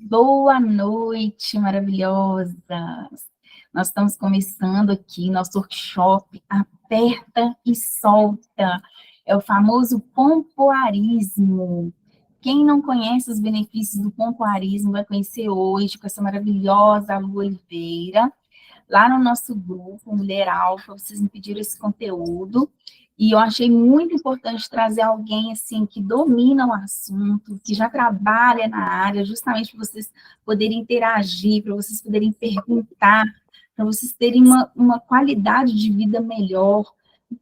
Boa noite, maravilhosas! Nós estamos começando aqui nosso workshop Aperta e Solta. É o famoso pompoarismo. Quem não conhece os benefícios do pompoarismo vai conhecer hoje com essa maravilhosa Lu Oliveira, lá no nosso grupo Mulher Alfa. Vocês me pediram esse conteúdo. E eu achei muito importante trazer alguém assim que domina o assunto, que já trabalha na área, justamente para vocês poderem interagir, para vocês poderem perguntar, para vocês terem uma qualidade de vida melhor,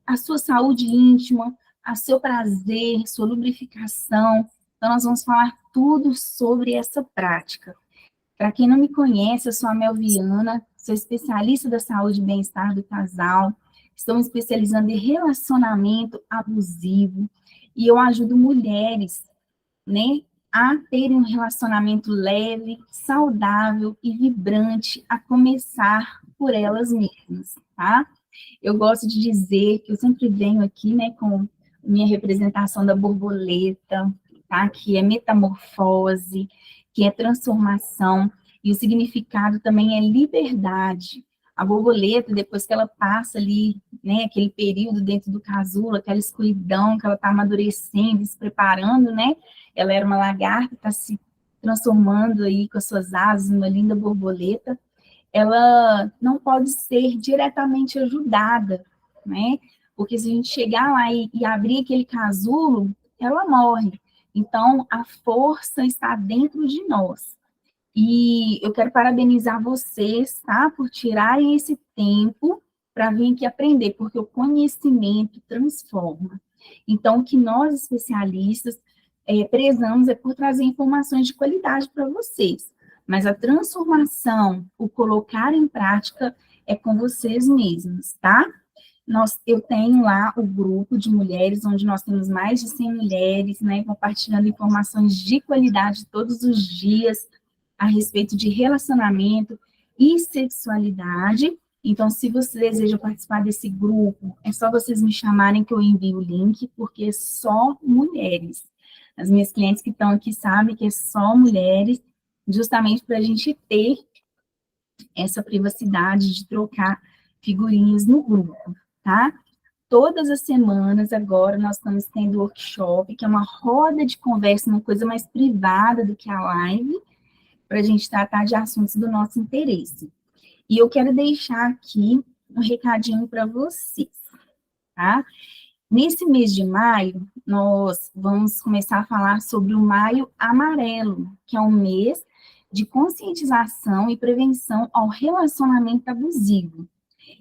a sua saúde íntima, a seu prazer, sua lubrificação. Então, nós vamos falar tudo sobre essa prática. Para quem não me conhece, eu sou a Mel Viana, sou especialista da saúde e bem-estar do casal, estou me especializando em relacionamento abusivo, e eu ajudo mulheres, né, a terem um relacionamento leve, saudável e vibrante, a começar por elas mesmas, tá? Eu gosto de dizer que eu sempre venho aqui, né, com minha representação da borboleta, tá? Que é metamorfose, que é transformação, e o significado também é liberdade. A borboleta, depois que ela passa ali, né, aquele período dentro do casulo, aquela escuridão que ela está amadurecendo, se preparando, né? Ela era uma lagarta, está se transformando aí com as suas asas, uma linda borboleta. Ela não pode ser diretamente ajudada, né? Porque se a gente chegar lá e abrir aquele casulo, ela morre. Então, a força está dentro de nós. E eu quero parabenizar vocês, tá? Por tirarem esse tempo para vir aqui aprender, porque o conhecimento transforma. Então, o que nós, especialistas, prezamos é por trazer informações de qualidade para vocês. Mas a transformação, o colocar em prática, é com vocês mesmos, tá? Eu tenho lá o grupo de mulheres, onde nós temos mais de 100 mulheres, né, compartilhando informações de qualidade todos os dias a respeito de relacionamento e sexualidade. Então, se você deseja participar desse grupo, é só vocês me chamarem que eu envio o link, porque é só mulheres. As minhas clientes que estão aqui sabem que é só mulheres, justamente para a gente ter essa privacidade de trocar figurinhas no grupo, tá? Todas as semanas agora nós estamos tendo workshop, que é uma roda de conversa, uma coisa mais privada do que a live, para a gente tratar de assuntos do nosso interesse. E eu quero deixar aqui um recadinho para vocês, tá? Nesse mês de maio, nós vamos começar a falar sobre o Maio Amarelo, que é um mês de conscientização e prevenção ao relacionamento abusivo.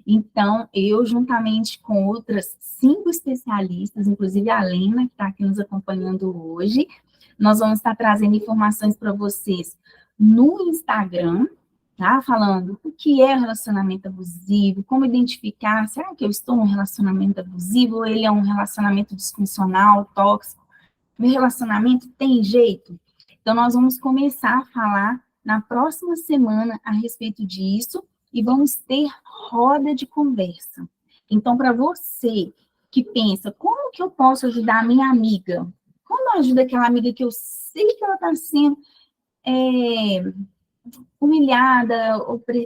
Então, eu, juntamente com outras 5 especialistas, inclusive a Lena, que está aqui nos acompanhando hoje, nós vamos estar trazendo informações para vocês no Instagram, tá? Falando o que é relacionamento abusivo, como identificar, será que eu estou num relacionamento abusivo ou ele é um relacionamento disfuncional, tóxico? Meu relacionamento tem jeito? Então, nós vamos começar a falar na próxima semana a respeito disso e vamos ter roda de conversa. Então, para você que pensa, como que eu posso ajudar a minha amiga? Como eu ajudo aquela amiga que eu sei que ela está sendo humilhada,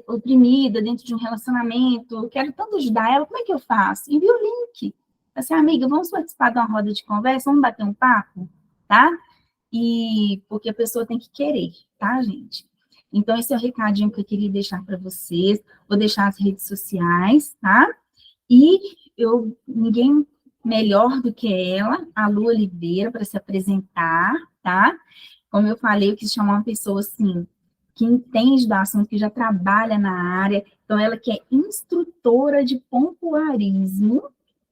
oprimida dentro de um relacionamento, eu quero tanto ajudar ela, como é que eu faço? Envia o link. Assim, amiga, vamos participar de uma roda de conversa, vamos bater um papo, tá? E porque a pessoa tem que querer, tá, gente? Então, esse é o recadinho que eu queria deixar para vocês. Vou deixar as redes sociais, tá? E ninguém melhor do que ela, a Lu Oliveira, para se apresentar, tá? Como eu falei, eu quis chamar uma pessoa, assim, que entende do assunto, que já trabalha na área. Então, ela que é instrutora de pompoarismo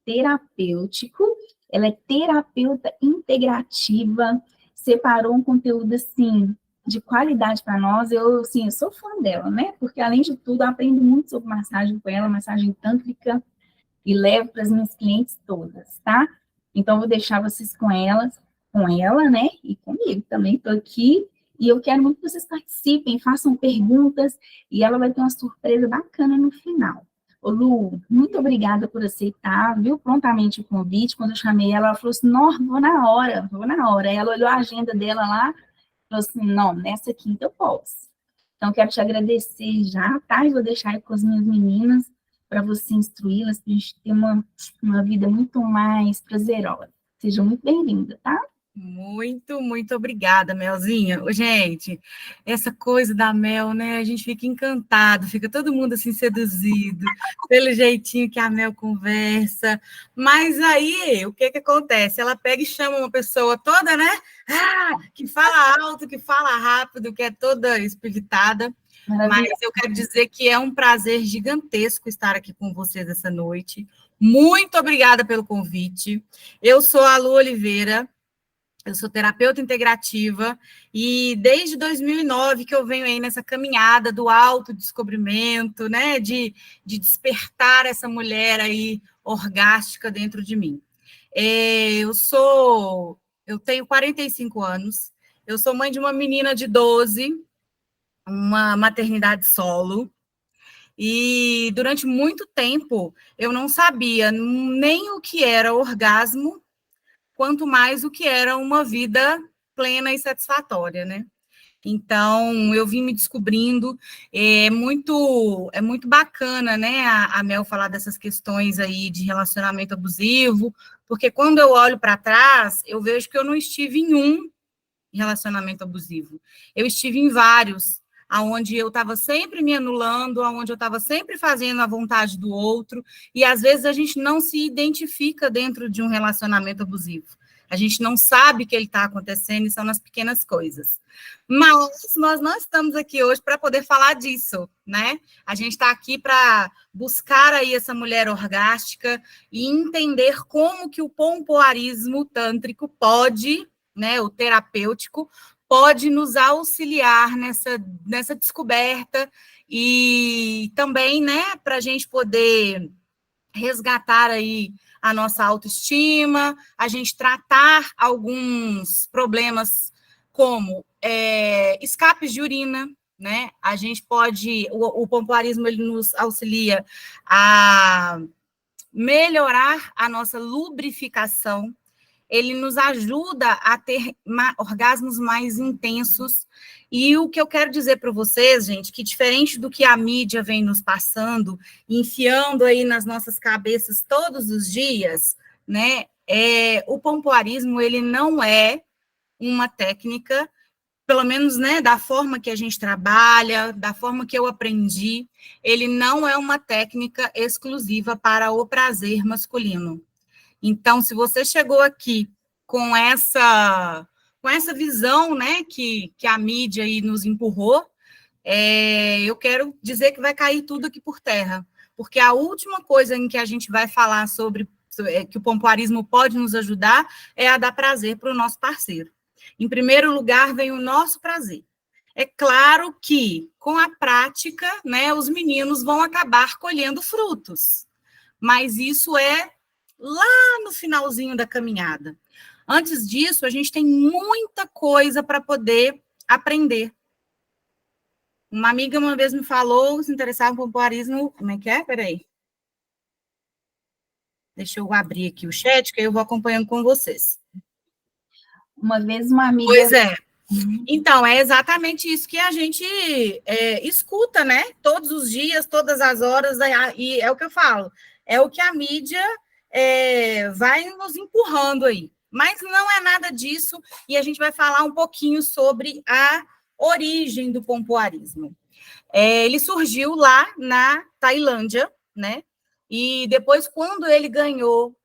terapêutico, ela é terapeuta integrativa, separou um conteúdo, assim, de qualidade para nós. Eu sou fã dela, né? Porque, além de tudo, eu aprendo muito sobre massagem com ela, massagem tântrica, e levo para as minhas clientes todas, tá? Então, vou deixar vocês com ela, né? E comigo também, estou aqui. E eu quero muito que vocês participem, façam perguntas, e ela vai ter uma surpresa bacana no final. Ô, Lu, muito obrigada por aceitar, viu, prontamente o convite. Quando eu chamei ela, ela falou assim, não, vou na hora. Ela olhou a agenda dela lá, falou assim, não, nessa quinta eu posso. Então, quero te agradecer já, tá? E vou deixar aí com as minhas meninas para você instruí-las, para a gente ter uma vida muito mais prazerosa. Seja muito bem-vinda, tá? Muito, muito obrigada, Melzinha. Ô, gente, essa coisa da Mel, né? A gente fica encantado, fica todo mundo assim seduzido pelo jeitinho que a Mel conversa. Mas aí, o que que acontece? Ela pega e chama uma pessoa toda, né? Que fala alto, que fala rápido, que é toda espiritada. Mas eu quero dizer que é um prazer gigantesco estar aqui com vocês essa noite. Muito obrigada pelo convite. Eu sou a Lu Oliveira. Eu sou terapeuta integrativa e desde 2009 que eu venho aí nessa caminhada do autodescobrimento, né, de despertar essa mulher aí orgástica dentro de mim. Eu tenho 45 anos, eu sou mãe de uma menina de 12, uma maternidade solo, e durante muito tempo eu não sabia nem o que era orgasmo, quanto mais o que era uma vida plena e satisfatória, né? Então, eu vim me descobrindo, é muito bacana, né, a Mel falar dessas questões aí de relacionamento abusivo, porque quando eu olho para trás, eu vejo que eu não estive em um relacionamento abusivo, eu estive em vários, aonde eu estava sempre me anulando, aonde eu estava sempre fazendo a vontade do outro, e às vezes a gente não se identifica dentro de um relacionamento abusivo. A gente não sabe que ele está acontecendo e são nas pequenas coisas. Mas nós não estamos aqui hoje para poder falar disso, né? A gente está aqui para buscar aí essa mulher orgástica e entender como que o pompoarismo tântrico pode, né, o terapêutico, pode nos auxiliar nessa descoberta e também, né, para a gente poder resgatar aí a nossa autoestima, a gente tratar alguns problemas como escapes de urina, né? A gente pode, o pompoarismo ele nos auxilia a melhorar a nossa lubrificação, ele nos ajuda a ter orgasmos mais intensos. E o que eu quero dizer para vocês, gente, que diferente do que a mídia vem nos passando, enfiando aí nas nossas cabeças todos os dias, né? O pompoarismo, ele não é uma técnica, pelo menos, né, da forma que a gente trabalha, da forma que eu aprendi, ele não é uma técnica exclusiva para o prazer masculino. Então, se você chegou aqui com essa visão, né, que a mídia aí nos empurrou, eu quero dizer que vai cair tudo aqui por terra, porque a última coisa em que a gente vai falar sobre que o pompoarismo pode nos ajudar é a dar prazer para o nosso parceiro. Em primeiro lugar, vem o nosso prazer. É claro que, com a prática, né, os meninos vão acabar colhendo frutos, mas isso é lá no finalzinho da caminhada. Antes disso, a gente tem muita coisa para poder aprender. Uma amiga uma vez me falou, se interessava em pompoarismo, como é que é? Peraí. Deixa eu abrir aqui o chat, que aí eu vou acompanhando com vocês. Uma vez uma amiga... Pois é. Então, é exatamente isso que a gente escuta, né? Todos os dias, todas as horas, e é o que eu falo, é o que a mídia vai nos empurrando aí. Mas não é nada disso, e a gente vai falar um pouquinho sobre a origem do pompoarismo. Ele surgiu lá na Tailândia, né? E depois, quando ele ganhou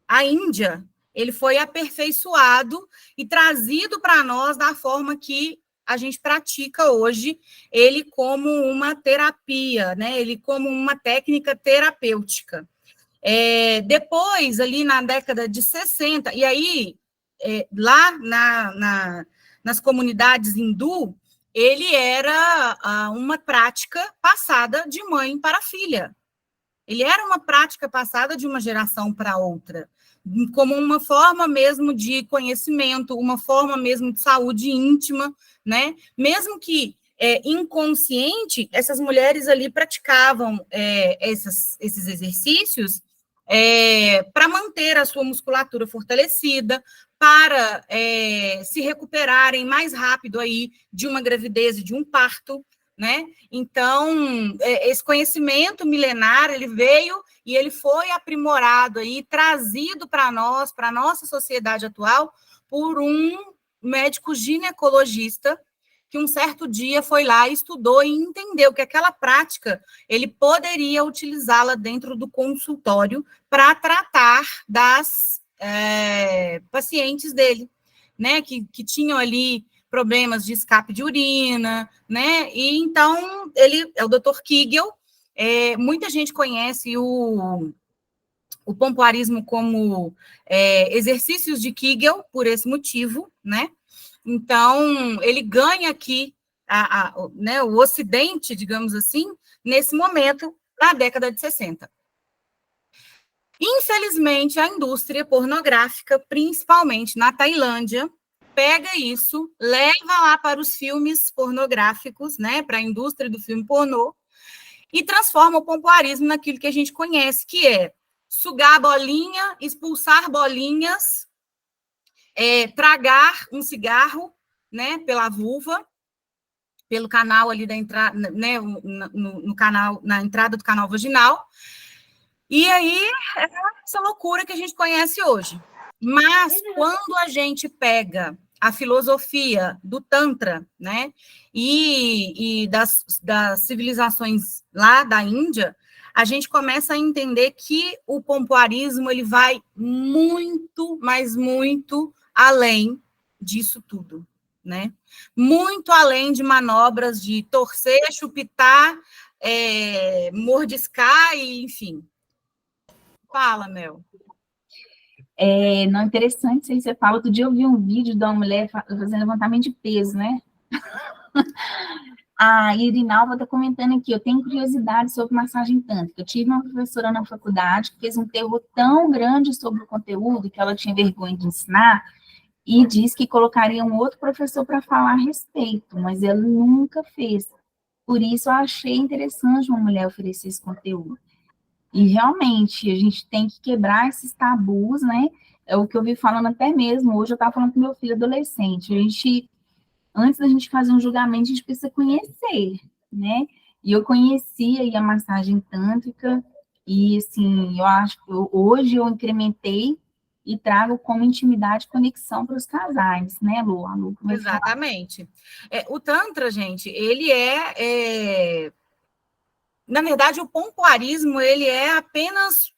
a Índia, ele foi aperfeiçoado e trazido para nós da forma que a gente pratica hoje, ele como uma terapia, né? Ele como uma técnica terapêutica. Depois, ali na década de 60, e aí, lá nas comunidades hindu, ele era uma prática passada de mãe para filha. Ele era uma prática passada de uma geração para outra, como uma forma mesmo de conhecimento, uma forma mesmo de saúde íntima, né? Mesmo que inconsciente, essas mulheres ali praticavam esses exercícios para manter a sua musculatura fortalecida, para se recuperarem mais rápido aí de uma gravidez e de um parto, né? Então, esse conhecimento milenar, ele veio e ele foi aprimorado aí, trazido para nós, para a nossa sociedade atual, por um médico ginecologista que um certo dia foi lá, estudou e entendeu que aquela prática ele poderia utilizá-la dentro do consultório para tratar das pacientes dele, né, que tinham ali problemas de escape de urina, né, e então ele é o Dr. Kegel. Muita gente conhece o pompoarismo como exercícios de Kegel por esse motivo, né? Então, ele ganha aqui né, o Ocidente, digamos assim, nesse momento, na década de 60. Infelizmente, a indústria pornográfica, principalmente na Tailândia, pega isso, leva lá para os filmes pornográficos, né, para a indústria do filme pornô, e transforma o pompoarismo naquilo que a gente conhece, que é sugar a bolinha, expulsar bolinhas, tragar um cigarro, né, pela vulva, pelo canal ali da entrada, né, no canal, na entrada do canal vaginal. E aí é essa loucura que a gente conhece hoje. Mas quando a gente pega a filosofia do Tantra, né, e das civilizações lá da Índia, a gente começa a entender que o pompoarismo ele vai muito, mas muito além disso tudo, né? Muito além de manobras de torcer, chupitar, mordiscar, e, enfim. Fala, Mel. Não, interessante isso aí, você fala. Outro dia eu vi um vídeo de uma mulher fazendo levantamento de peso, né? A Irinalva está comentando aqui, eu tenho curiosidade sobre massagem tântrica. Eu tive uma professora na faculdade que fez um terror tão grande sobre o conteúdo que ela tinha vergonha de ensinar e disse que colocaria um outro professor para falar a respeito, mas ela nunca fez. Por isso eu achei interessante uma mulher oferecer esse conteúdo. E realmente a gente tem que quebrar esses tabus, né? É o que eu vi falando até mesmo. Hoje eu estava falando com meu filho adolescente. Antes da gente fazer um julgamento, a gente precisa conhecer, né? E eu conhecia a massagem tântrica, e assim, eu acho que hoje eu incrementei e trago como intimidade e conexão para os casais, né, Lu? A Lu Exatamente. O Tantra, gente, ele na verdade, o pompoarismo, ele é apenas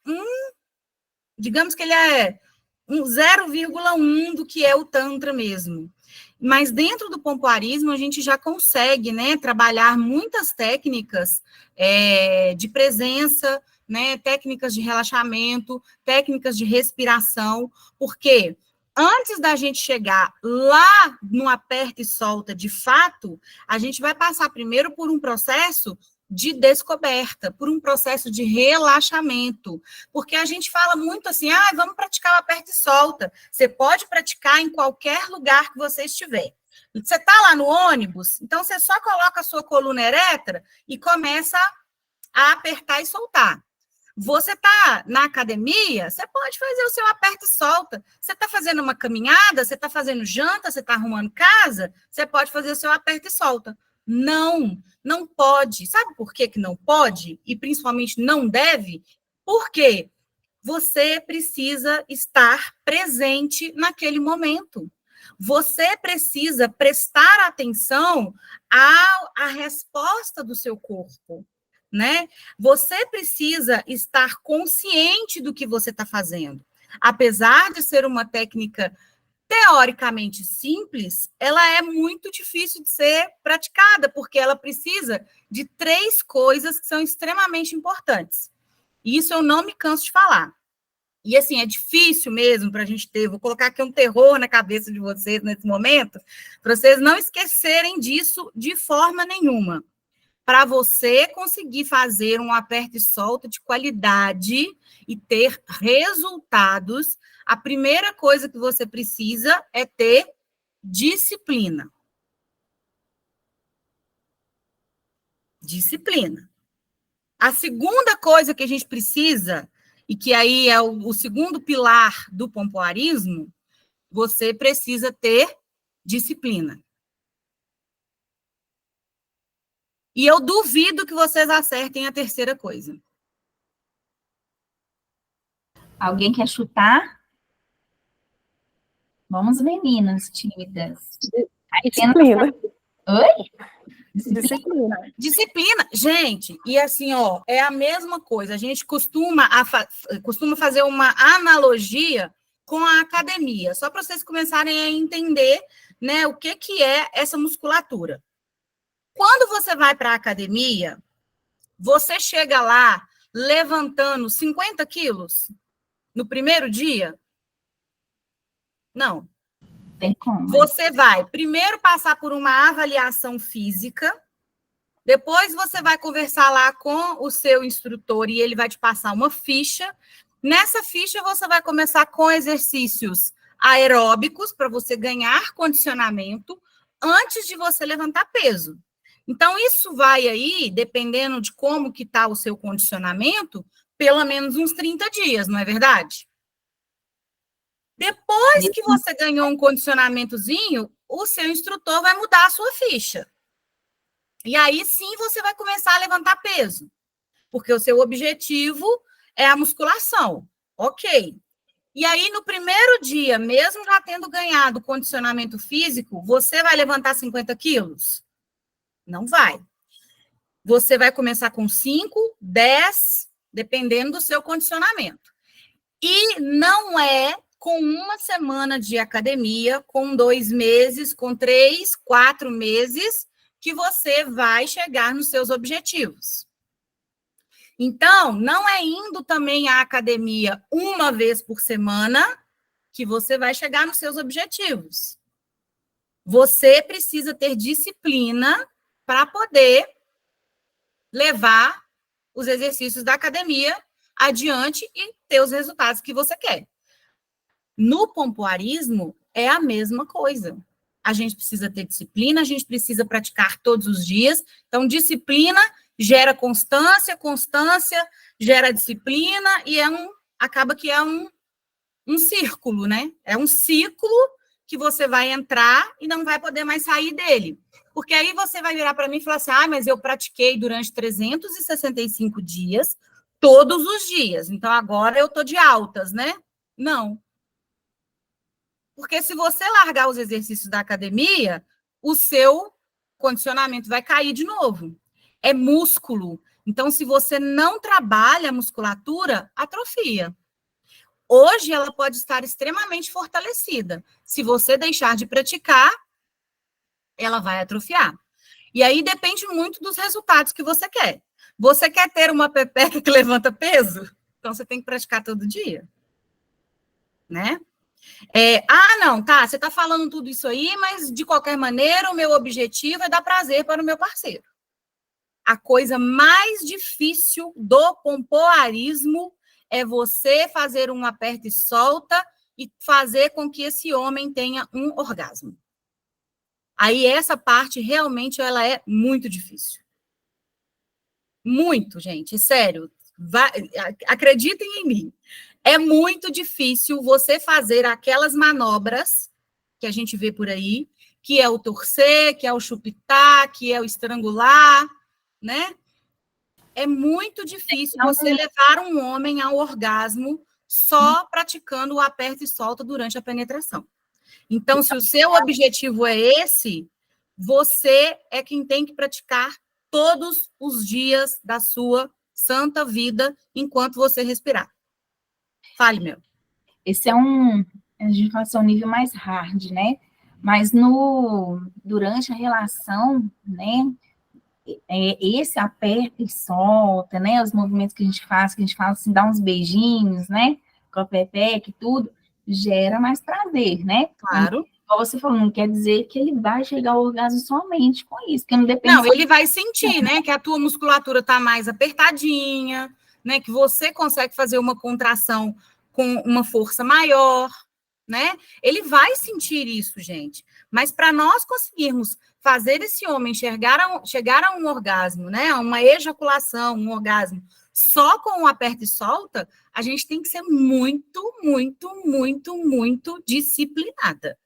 digamos que ele é um 0,1 do que é o Tantra mesmo. Mas dentro do pompoarismo, a gente já consegue, né, trabalhar muitas técnicas de presença, né, técnicas de relaxamento, técnicas de respiração, porque antes da gente chegar lá no aperta e solta de fato, a gente vai passar primeiro por um processo de descoberta, por um processo de relaxamento, porque a gente fala muito assim, vamos praticar o aperta e solta. Você pode praticar em qualquer lugar que você estiver. Você está lá no ônibus, então você só coloca a sua coluna ereta e começa a apertar e soltar. Você está na academia, você pode fazer o seu aperta e solta. Você está fazendo uma caminhada, você está fazendo janta, você está arrumando casa, você pode fazer o seu aperta e solta. Não pode. Sabe por que não pode? E principalmente não deve? Porque você precisa estar presente naquele momento. Você precisa prestar atenção à resposta do seu corpo, né? Você precisa estar consciente do que você está fazendo. Apesar de ser uma técnica teoricamente simples, ela é muito difícil de ser praticada, porque ela precisa de 3 coisas que são extremamente importantes. E isso eu não me canso de falar. E, assim, é difícil mesmo para a gente ter, vou colocar aqui um terror na cabeça de vocês nesse momento, para vocês não esquecerem disso de forma nenhuma. Para você conseguir fazer um aperta e solta de qualidade e ter resultados, a primeira coisa que você precisa é ter disciplina. Disciplina. A segunda coisa que a gente precisa, e que aí é o segundo pilar do pompoarismo, Você precisa ter disciplina. E eu duvido que vocês acertem a terceira coisa. Alguém quer chutar? Vamos, meninas tímidas. Disciplina. Oi? Disciplina. Disciplina. Gente, e assim, ó, é a mesma coisa. A gente costuma fazer uma analogia com a academia, só para vocês começarem a entender, né, o que é essa musculatura. Quando você vai para a academia, você chega lá levantando 50 quilos no primeiro dia? Não. Tem como. Você vai primeiro passar por uma avaliação física, depois você vai conversar lá com o seu instrutor e ele vai te passar uma ficha. Nessa ficha, você vai começar com exercícios aeróbicos para você ganhar condicionamento antes de você levantar peso. Então, isso vai aí, dependendo de como que está o seu condicionamento, pelo menos uns 30 dias, não é verdade? Depois que você ganhou um condicionamentozinho, o seu instrutor vai mudar a sua ficha. E aí sim você vai começar a levantar peso, porque o seu objetivo é a musculação. Ok. E aí, no primeiro dia, mesmo já tendo ganhado condicionamento físico, você vai levantar 50 quilos? Não vai. Você vai começar com 5, 10, dependendo do seu condicionamento. E não é com uma semana de academia, com 2 meses, com 3, 4 meses, que você vai chegar nos seus objetivos. Então, não é indo também à academia uma vez por semana que você vai chegar nos seus objetivos. Você precisa ter disciplina para poder levar os exercícios da academia adiante e ter os resultados que você quer. No pompoarismo, é a mesma coisa. A gente precisa ter disciplina, a gente precisa praticar todos os dias. Então, disciplina gera constância, constância gera disciplina e acaba que é um círculo, né? É um ciclo que você vai entrar e não vai poder mais sair dele. Porque aí você vai virar para mim e falar assim, mas eu pratiquei durante 365 dias, todos os dias. Então, agora eu estou de altas, né? Não. Porque se você largar os exercícios da academia, o seu condicionamento vai cair de novo. É músculo. Então, se você não trabalha a musculatura, atrofia. Hoje, ela pode estar extremamente fortalecida. Se você deixar de praticar, ela vai atrofiar. E aí depende muito dos resultados que você quer. Você quer ter uma pepeca que levanta peso? Então, você tem que praticar todo dia. Né? Não, tá, você está falando tudo isso aí, mas, de qualquer maneira, o meu objetivo é dar prazer para o meu parceiro. A coisa mais difícil do pompoarismo é você fazer um aperta e solta e fazer com que esse homem tenha um orgasmo. Aí essa parte realmente ela é muito difícil. Muito, gente, sério. Acreditem em mim. É muito difícil você fazer aquelas manobras que a gente vê por aí, que é o torcer, que é o chupitar, que é o estrangular, né? É muito difícil você levar um homem ao orgasmo só praticando o aperta e solta durante a penetração. Então, se o seu objetivo é esse, você é quem tem que praticar todos os dias da sua santa vida enquanto você respirar. Fale, meu. Esse a gente fala assim, um nível mais hard, né? Mas durante a relação, né? Esse aperta e solta, né? Os movimentos que a gente fala assim, dá uns beijinhos, né? Com a pepeca e tudo, gera mais prazer, né? Claro. Como você falou, não quer dizer que ele vai chegar ao orgasmo somente com isso, porque não depende... Não, ele vai sentir, né? Que a tua musculatura está mais apertadinha, né? Que você consegue fazer uma contração com uma força maior, né? Ele vai sentir isso, gente. Mas para nós conseguirmos fazer esse homem chegar a um orgasmo, né? A uma ejaculação, um orgasmo, só com o aperta e solta, a gente tem que ser muito, muito, muito, muito disciplinada.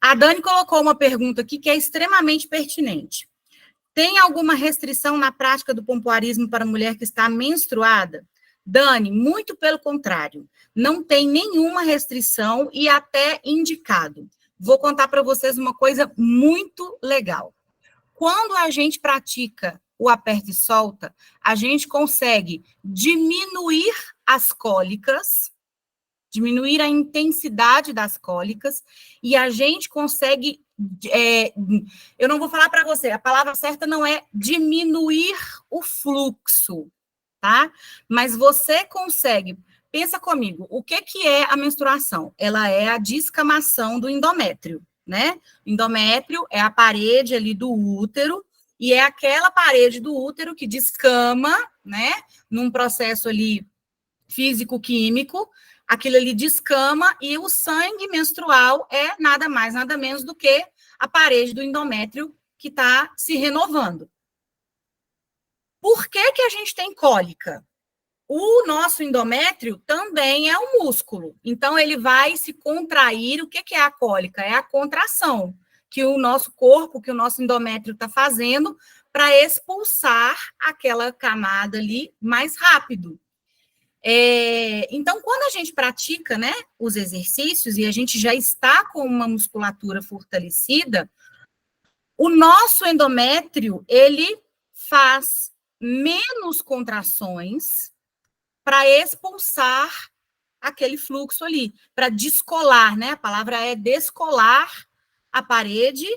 A Dani colocou uma pergunta aqui que é extremamente pertinente. Tem alguma restrição na prática do pompoarismo para mulher que está menstruada? Dani, muito pelo contrário. Não tem nenhuma restrição e até indicado. Vou contar para vocês uma coisa muito legal. Quando a gente pratica o aperta e solta, a gente consegue diminuir as cólicas, diminuir a intensidade das cólicas, e a gente consegue, eu não vou falar para você, a palavra certa não é diminuir o fluxo, tá? Mas você consegue, pensa comigo, o que é a menstruação? Ela é a descamação do endométrio, né? O endométrio é a parede ali do útero, e é aquela parede do útero que descama, né? Num processo ali físico-químico, aquilo ali descama e o sangue menstrual é nada mais, nada menos do que a parede do endométrio que está se renovando. Por que a gente tem cólica? O nosso endométrio também é um músculo, então ele vai se contrair. O que é a cólica? É a contração que o nosso corpo, que o nosso endométrio está fazendo para expulsar aquela camada ali mais rápido. Então, quando a gente pratica, né, os exercícios e a gente já está com uma musculatura fortalecida, o nosso endométrio, ele faz menos contrações para expulsar aquele fluxo ali, para descolar, né? A palavra é descolar a parede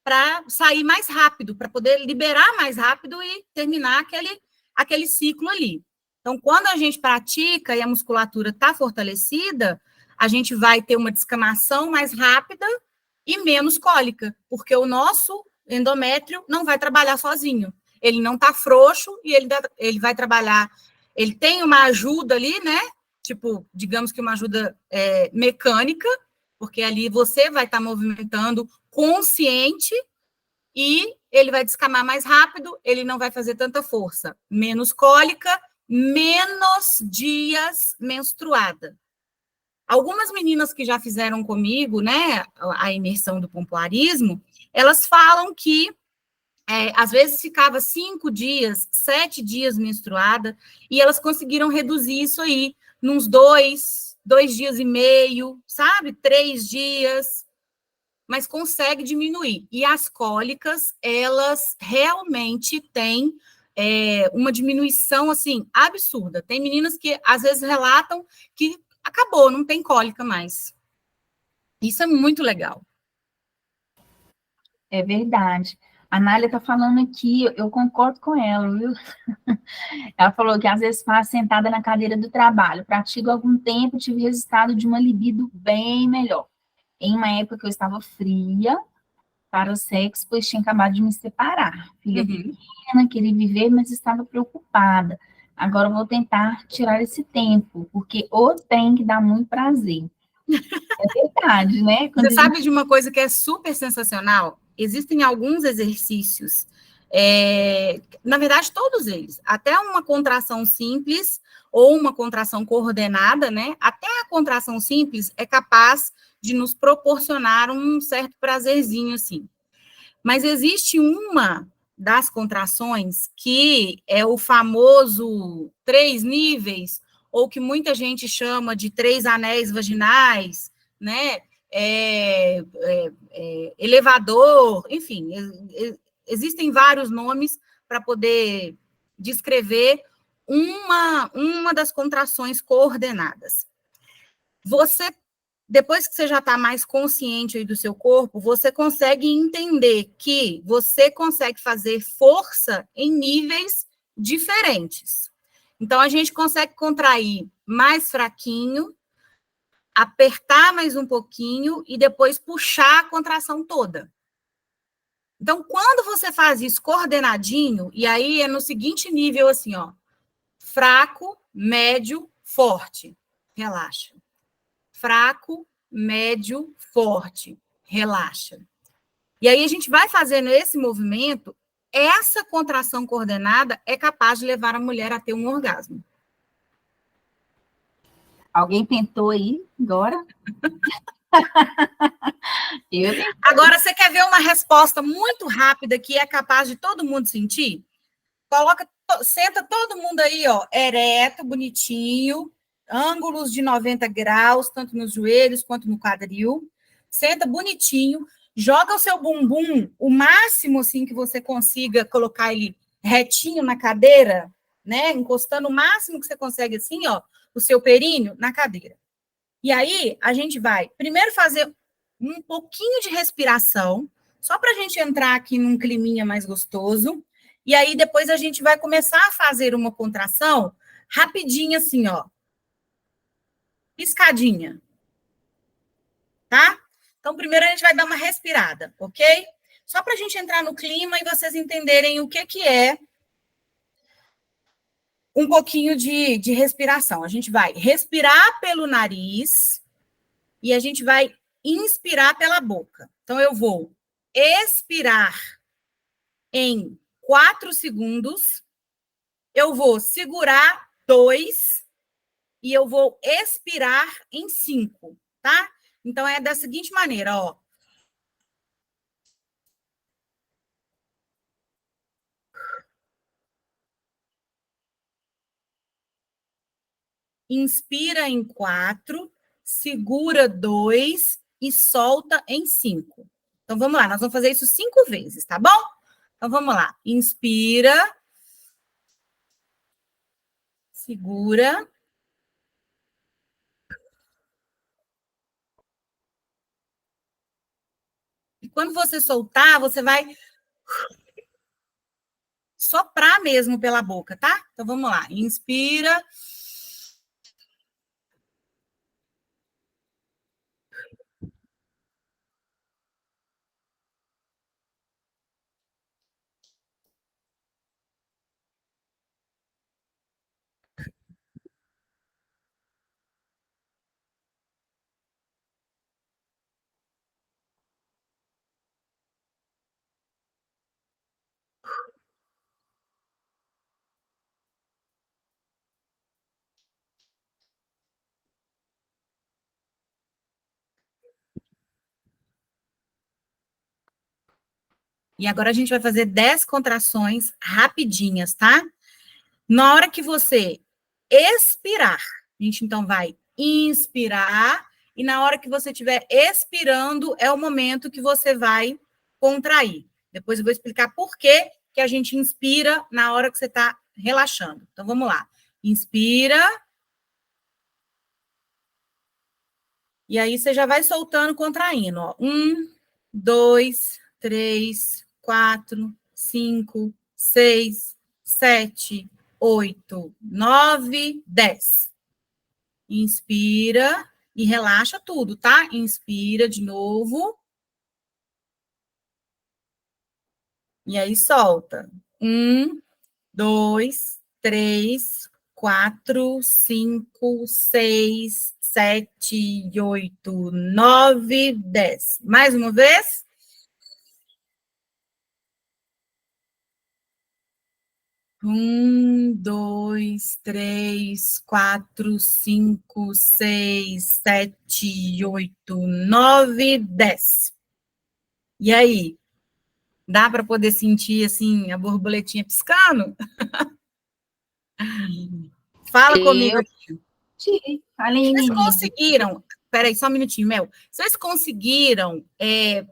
para sair mais rápido, para poder liberar mais rápido e terminar aquele ciclo ali. Então, quando a gente pratica e a musculatura está fortalecida, a gente vai ter uma descamação mais rápida e menos cólica, porque o nosso endométrio não vai trabalhar sozinho. Ele não está frouxo e ele vai trabalhar. Ele tem uma ajuda ali, né? Tipo, digamos que uma ajuda mecânica, porque ali você vai estar movimentando consciente e ele vai descamar mais rápido, ele não vai fazer tanta força. Menos cólica, menos dias menstruada. Algumas meninas que já fizeram comigo, né, a imersão do pompoarismo, elas falam que às vezes ficava 5 dias, 7 dias menstruada, e elas conseguiram reduzir isso aí, nos 2 dias e meio, sabe? 3 dias, mas consegue diminuir. E as cólicas, elas realmente têm uma diminuição, assim, absurda. Tem meninas que, às vezes, relatam que acabou, não tem cólica mais. Isso é muito legal. É verdade. A Nália está falando aqui, eu concordo com ela, viu? Ela falou que às vezes faz sentada na cadeira do trabalho. Pratico há algum tempo, tive resultado de uma libido bem melhor. Em uma época que eu estava fria para o sexo, pois tinha acabado de me separar. Filha pequena, queria viver, mas estava preocupada. Agora eu vou tentar tirar esse tempo, porque o trem que dá muito prazer. É verdade, né? Você sabe de uma coisa que é super sensacional? Existem alguns exercícios, na verdade, todos eles, até uma contração simples ou uma contração coordenada, né? Até a contração simples é capaz de nos proporcionar um certo prazerzinho, assim. Mas existe uma das contrações que é o famoso 3 níveis, ou que muita gente chama de 3 anéis vaginais, né? Elevador, enfim, existem vários nomes para poder descrever uma das contrações coordenadas. Depois que você já está mais consciente aí do seu corpo, você consegue entender que você consegue fazer força em níveis diferentes. Então, a gente consegue contrair mais fraquinho, apertar mais um pouquinho e depois puxar a contração toda. Então, quando você faz isso coordenadinho, e aí é no seguinte nível, assim, fraco, médio, forte. Relaxa. fraco, médio, forte. Relaxa. E aí a gente vai fazendo esse movimento, essa contração coordenada é capaz de levar a mulher a ter um orgasmo. Alguém tentou aí agora? Agora, você quer ver uma resposta muito rápida que é capaz de todo mundo sentir? Senta todo mundo aí, ó, ereto, bonitinho, ângulos de 90 graus, tanto nos joelhos quanto no quadril. Senta bonitinho, joga o seu bumbum o máximo assim que você consiga colocar ele retinho na cadeira, né? Encostando o máximo que você consegue assim, ó, o seu períneo na cadeira. E aí, a gente vai primeiro fazer um pouquinho de respiração, só para a gente entrar aqui num climinha mais gostoso. E aí, depois a gente vai começar a fazer uma contração rapidinha, assim, ó. Piscadinha. Tá? Então, primeiro a gente vai dar uma respirada, ok? Só para a gente entrar no clima e vocês entenderem o que é um pouquinho de respiração. A gente vai respirar pelo nariz e a gente vai inspirar pela boca. Então, eu vou expirar em 4 segundos, eu vou segurar 2 e eu vou expirar em 5, tá? Então, é da seguinte maneira, ó. Inspira em 4, segura 2 e solta em 5. Então, vamos lá, nós vamos fazer isso 5 vezes, tá bom? Então, vamos lá. Inspira. Segura. E quando você soltar, você vai soprar mesmo pela boca, tá? Então, vamos lá. Inspira. E agora a gente vai fazer 10 contrações rapidinhas, tá? Na hora que você expirar, a gente então vai inspirar, e na hora que você estiver expirando, é o momento que você vai contrair. Depois eu vou explicar por que a gente inspira na hora que você está relaxando. Então, vamos lá. Inspira. E aí você já vai soltando, contraindo, ó. 1, 2, 3, 4, 5, 6, 7, 8, 9, 10. Inspira e relaxa tudo, tá? Inspira de novo. E aí solta. 1, 2, 3, 4, 5, 6, 7, 8, 9, 10. Mais uma vez. 1, 2, 3, 4, 5, 6, 7, 8, 9, 10. E aí? Dá para poder sentir, assim, a borboletinha piscando? Fala comigo aqui. Vocês conseguiram... Peraí, só um minutinho, Mel. Vocês conseguiram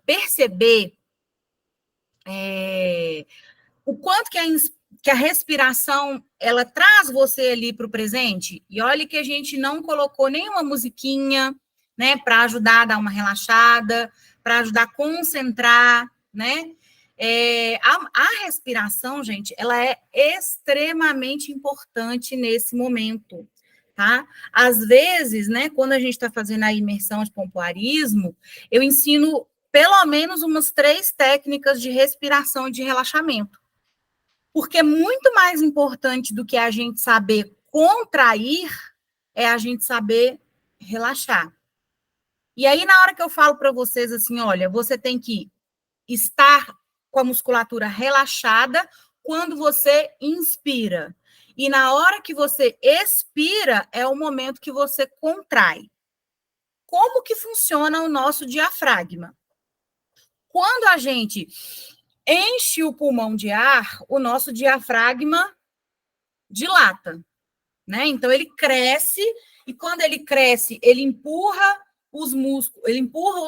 perceber o quanto que a respiração, ela traz você ali para o presente? E olha que a gente não colocou nenhuma musiquinha, né, para ajudar a dar uma relaxada, para ajudar a concentrar, né? A respiração, gente, ela é extremamente importante nesse momento, tá? Às vezes, né, quando a gente está fazendo a imersão de pompoarismo, eu ensino pelo menos umas 3 técnicas de respiração e de relaxamento. Porque é muito mais importante do que a gente saber contrair, é a gente saber relaxar. E aí, na hora que eu falo para vocês assim, olha, você tem que estar com a musculatura relaxada quando você inspira. E na hora que você expira, é o momento que você contrai. Como que funciona o nosso diafragma? Quando a gente enche o pulmão de ar, o nosso diafragma dilata, né? Então ele cresce, e quando ele cresce, ele empurra os músculos, ele empurra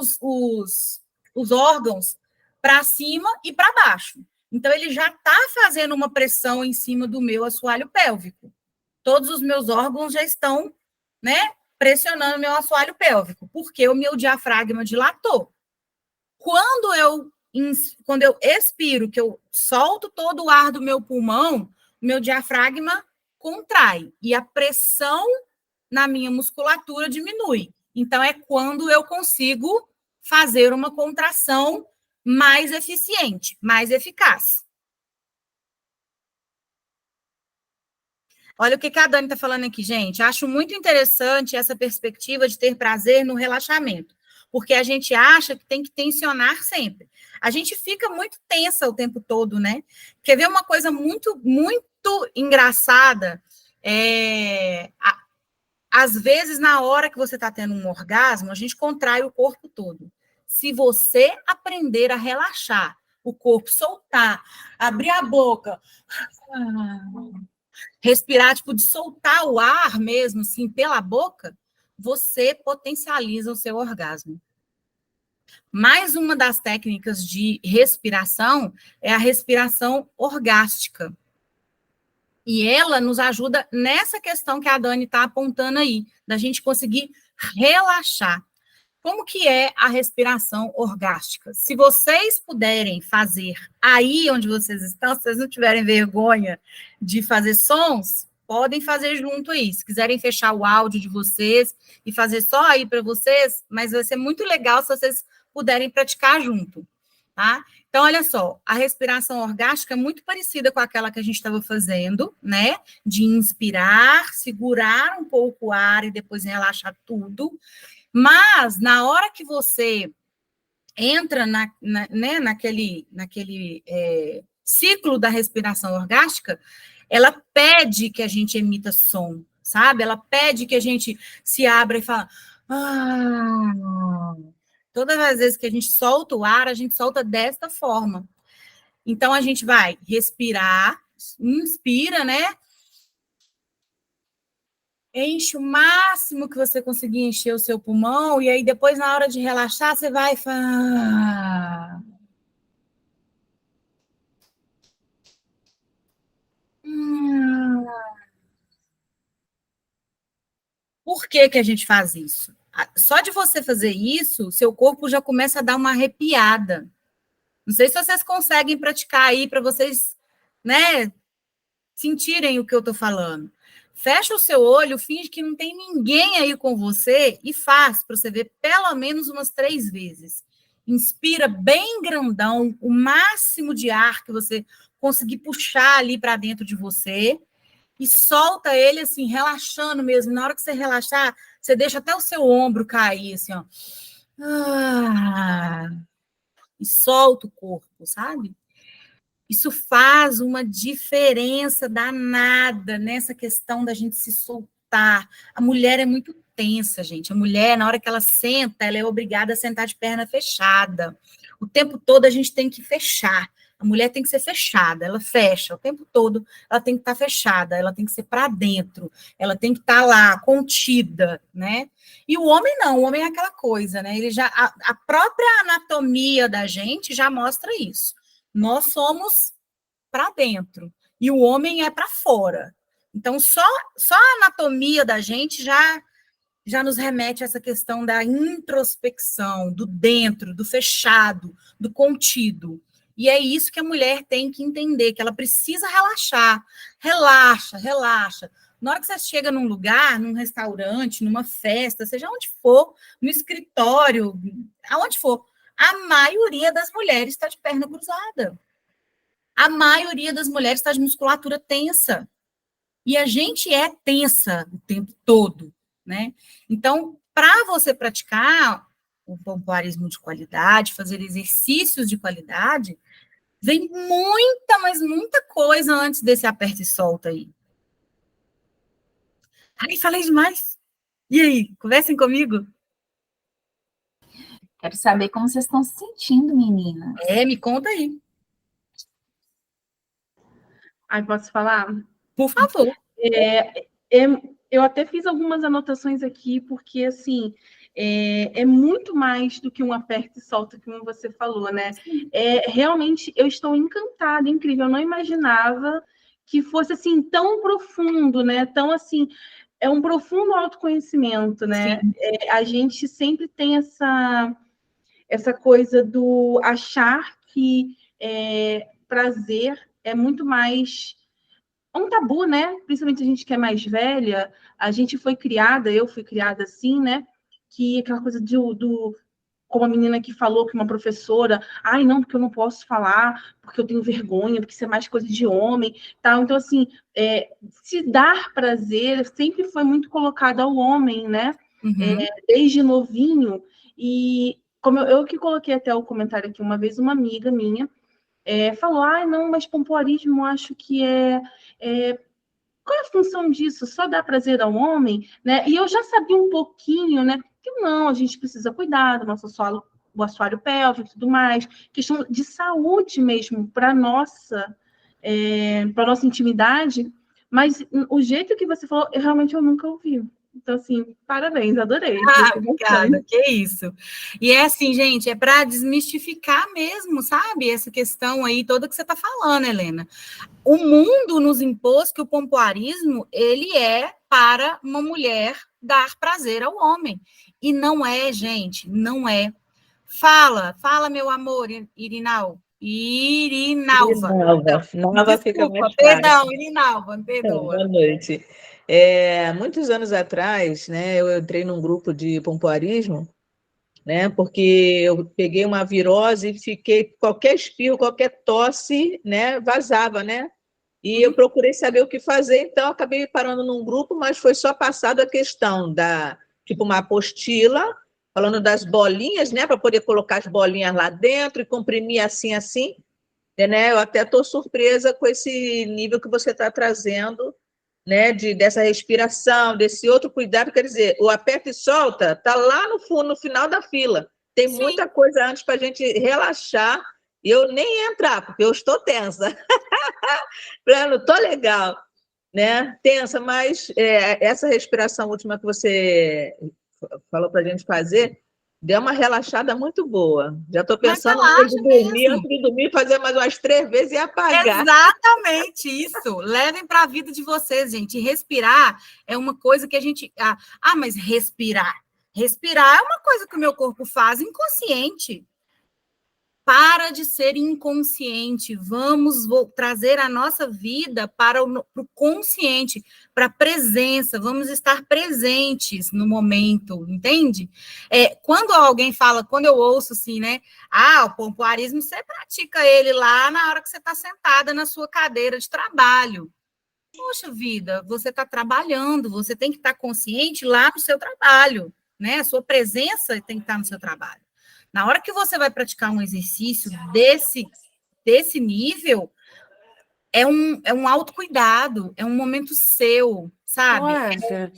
os órgãos para cima e para baixo. Então ele já está fazendo uma pressão em cima do meu assoalho pélvico. Todos os meus órgãos já estão, né, pressionando o meu assoalho pélvico, porque o meu diafragma dilatou. Quando eu expiro, que eu solto todo o ar do meu pulmão, o meu diafragma contrai e a pressão na minha musculatura diminui. Então, é quando eu consigo fazer uma contração mais eficiente, mais eficaz. Olha o que a Dani está falando aqui, gente. Acho muito interessante essa perspectiva de ter prazer no relaxamento, porque a gente acha que tem que tensionar sempre. A gente fica muito tensa o tempo todo, né? Quer ver uma coisa muito, muito engraçada? Às vezes, na hora que você está tendo um orgasmo, a gente contrai o corpo todo. Se você aprender a relaxar, o corpo soltar, abrir a boca, respirar, tipo, de soltar o ar mesmo, assim, pela boca, você potencializa o seu orgasmo. Mais uma das técnicas de respiração é a respiração orgástica. E ela nos ajuda nessa questão que a Dani está apontando aí, da gente conseguir relaxar. Como que é a respiração orgástica? Se vocês puderem fazer aí onde vocês estão, se vocês não tiverem vergonha de fazer sons, podem fazer junto aí. Se quiserem fechar o áudio de vocês e fazer só aí para vocês, mas vai ser muito legal se vocês puderem praticar junto, tá? Então, olha só, a respiração orgástica é muito parecida com aquela que a gente estava fazendo, né? De inspirar, segurar um pouco o ar e depois relaxar tudo. Mas, na hora que você entra naquele ciclo da respiração orgástica, ela pede que a gente emita som, sabe? Ela pede que a gente se abra e fala... Todas as vezes que a gente solta o ar, a gente solta desta forma. Então, a gente vai respirar, inspira, né? Enche o máximo que você conseguir encher o seu pulmão, e aí depois, na hora de relaxar, você vai... Por que que a gente faz isso? Só de você fazer isso, seu corpo já começa a dar uma arrepiada. Não sei se vocês conseguem praticar aí para vocês, né, sentirem o que eu estou falando. Fecha o seu olho, finge que não tem ninguém aí com você e faz para você ver pelo menos umas 3 vezes. Inspira bem grandão, o máximo de ar que você conseguir puxar ali para dentro de você e solta ele assim, relaxando mesmo. Na hora que você relaxar, você deixa até o seu ombro cair, assim, ó. E solta o corpo, sabe? Isso faz uma diferença danada nessa questão da gente se soltar. A mulher é muito tensa, gente. A mulher, na hora que ela senta, ela é obrigada a sentar de perna fechada. O tempo todo a gente tem que fechar. A mulher tem que ser fechada, ela fecha o tempo todo, ela tem que estar fechada, ela tem que ser para dentro, ela tem que estar lá, contida, né? E o homem não, o homem é aquela coisa, né? Ele já, a própria anatomia da gente já mostra isso. Nós somos para dentro e o homem é para fora. Então, só a anatomia da gente já nos remete a essa questão da introspecção, do dentro, do fechado, do contido. E é isso que a mulher tem que entender, que ela precisa relaxar. Relaxa, relaxa. Na hora que você chega num lugar, num restaurante, numa festa, seja onde for, no escritório, aonde for, a maioria das mulheres está de perna cruzada. A maioria das mulheres está de musculatura tensa. E a gente é tensa o tempo todo, né? Então, para você praticar, o pompoarismo de qualidade, fazer exercícios de qualidade, vem muita, mas muita coisa antes desse aperta e solta aí. Ai, falei demais. E aí, conversem comigo? Quero saber como vocês estão se sentindo, meninas. Me conta aí. Ai, posso falar? Por favor. Eu até fiz algumas anotações aqui, porque, assim, é muito mais do que um aperta e solta, como você falou, né? Realmente, eu estou encantada, incrível. Eu não imaginava que fosse, assim, tão profundo, né? Tão, assim, é um profundo autoconhecimento, né? A gente sempre tem essa coisa do achar que prazer é muito mais um tabu, né? Principalmente a gente que é mais velha, a gente foi criada, eu fui criada assim, né? Que aquela coisa como a menina que falou, que uma professora, ai, não, porque eu não posso falar, porque eu tenho vergonha, porque isso é mais coisa de homem, tal. Então, assim, se dar prazer sempre foi muito colocado ao homem, né? Desde novinho. E como eu que coloquei até o comentário aqui uma vez, uma amiga minha falou, não, mas pompoarismo acho que qual é a função disso? Só dar prazer ao homem? Né? E eu já sabia um pouquinho, né? Que não, a gente precisa cuidar do nosso o assoalho pélvico e tudo mais, questão de saúde mesmo, para nossa intimidade, mas o jeito que você falou, realmente eu nunca ouvi. Então, assim, parabéns, adorei. Obrigada, que isso. E é assim, gente, é para desmistificar mesmo, sabe? Essa questão aí toda que você está falando, Helena. O mundo nos impôs que o pompoarismo, ele é para uma mulher dar prazer ao homem. E não é, gente, não é. Fala, meu amor, Irinalva. Nova fica mais fácil. Perdão, Irinalva, me perdoa. Boa noite. Muitos anos atrás, né, eu entrei num grupo de pompoarismo, né, porque eu peguei uma virose e fiquei, qualquer espirro, qualquer tosse, né, vazava, né? E eu procurei saber o que fazer, então acabei parando num grupo, mas foi só passado a questão tipo, uma apostila, falando das bolinhas, né, para poder colocar as bolinhas lá dentro e comprimir assim, né? Eu até estou surpresa com esse nível que você está trazendo, né, dessa respiração, desse outro cuidado, quer dizer, o aperta e solta está lá no fundo, no final da fila. Tem muita coisa antes para a gente relaxar, e eu nem entrar, porque eu estou tensa. Não estou legal, né? Tensa, mas essa respiração última que você falou para a gente fazer deu uma relaxada muito boa. Já estou pensando antes de dormir, fazer mais umas 3 vezes e apagar. Exatamente isso. Levem para a vida de vocês, gente. Respirar é uma coisa que a gente... mas respirar. Respirar é uma coisa que o meu corpo faz inconsciente. Para de ser inconsciente, vamos trazer a nossa vida para o consciente, para a presença, vamos estar presentes no momento, entende? Quando alguém fala, quando eu ouço assim, né? O pompoarismo, você pratica ele lá na hora que você está sentada na sua cadeira de trabalho. Poxa vida, você está trabalhando, você tem que estar consciente lá no seu trabalho, né? A sua presença tem que estar no seu trabalho. Na hora que você vai praticar um exercício desse nível, é um autocuidado, é um momento seu, sabe? Anja,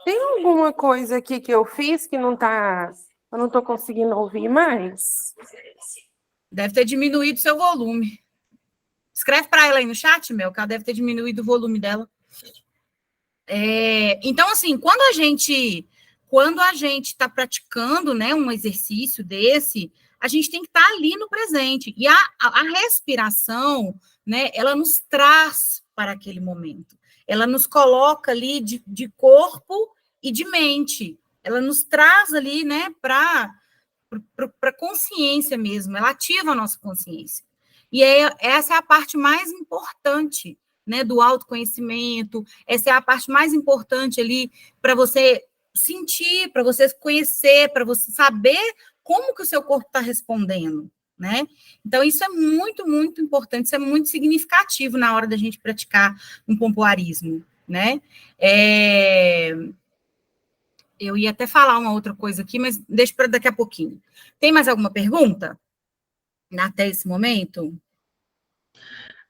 tem alguma coisa aqui que eu fiz que não tá, eu não estou conseguindo ouvir mais? Deve ter diminuído seu volume. Escreve para ela aí no chat, Mel, que ela deve ter diminuído o volume dela. Então, assim, quando a gente está praticando, né, um exercício desse, a gente tem que estar ali no presente. E a respiração, né, ela nos traz para aquele momento. Ela nos coloca ali de corpo e de mente. Ela nos traz ali, né, para a consciência mesmo. Ela ativa a nossa consciência. E essa é a parte mais importante, né, do autoconhecimento. Essa é a parte mais importante ali para você sentir, para você conhecer, para você saber como que o seu corpo está respondendo, né? Então, isso é muito, muito importante, isso é muito significativo na hora da gente praticar um pompoarismo, né? Eu ia até falar uma outra coisa aqui, mas deixa para daqui a pouquinho. Tem mais alguma pergunta até esse momento?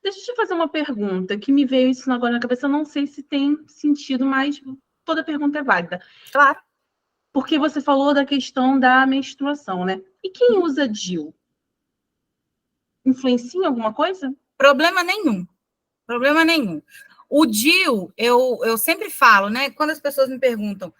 Deixa eu te fazer uma pergunta que me veio isso agora na cabeça. Eu não sei se tem sentido, mas toda pergunta é válida. Claro. Porque você falou da questão da menstruação, né? E quem usa DIU? Influencia em alguma coisa? Problema nenhum. Problema nenhum. O DIU, eu sempre falo, né? Quando as pessoas me perguntam,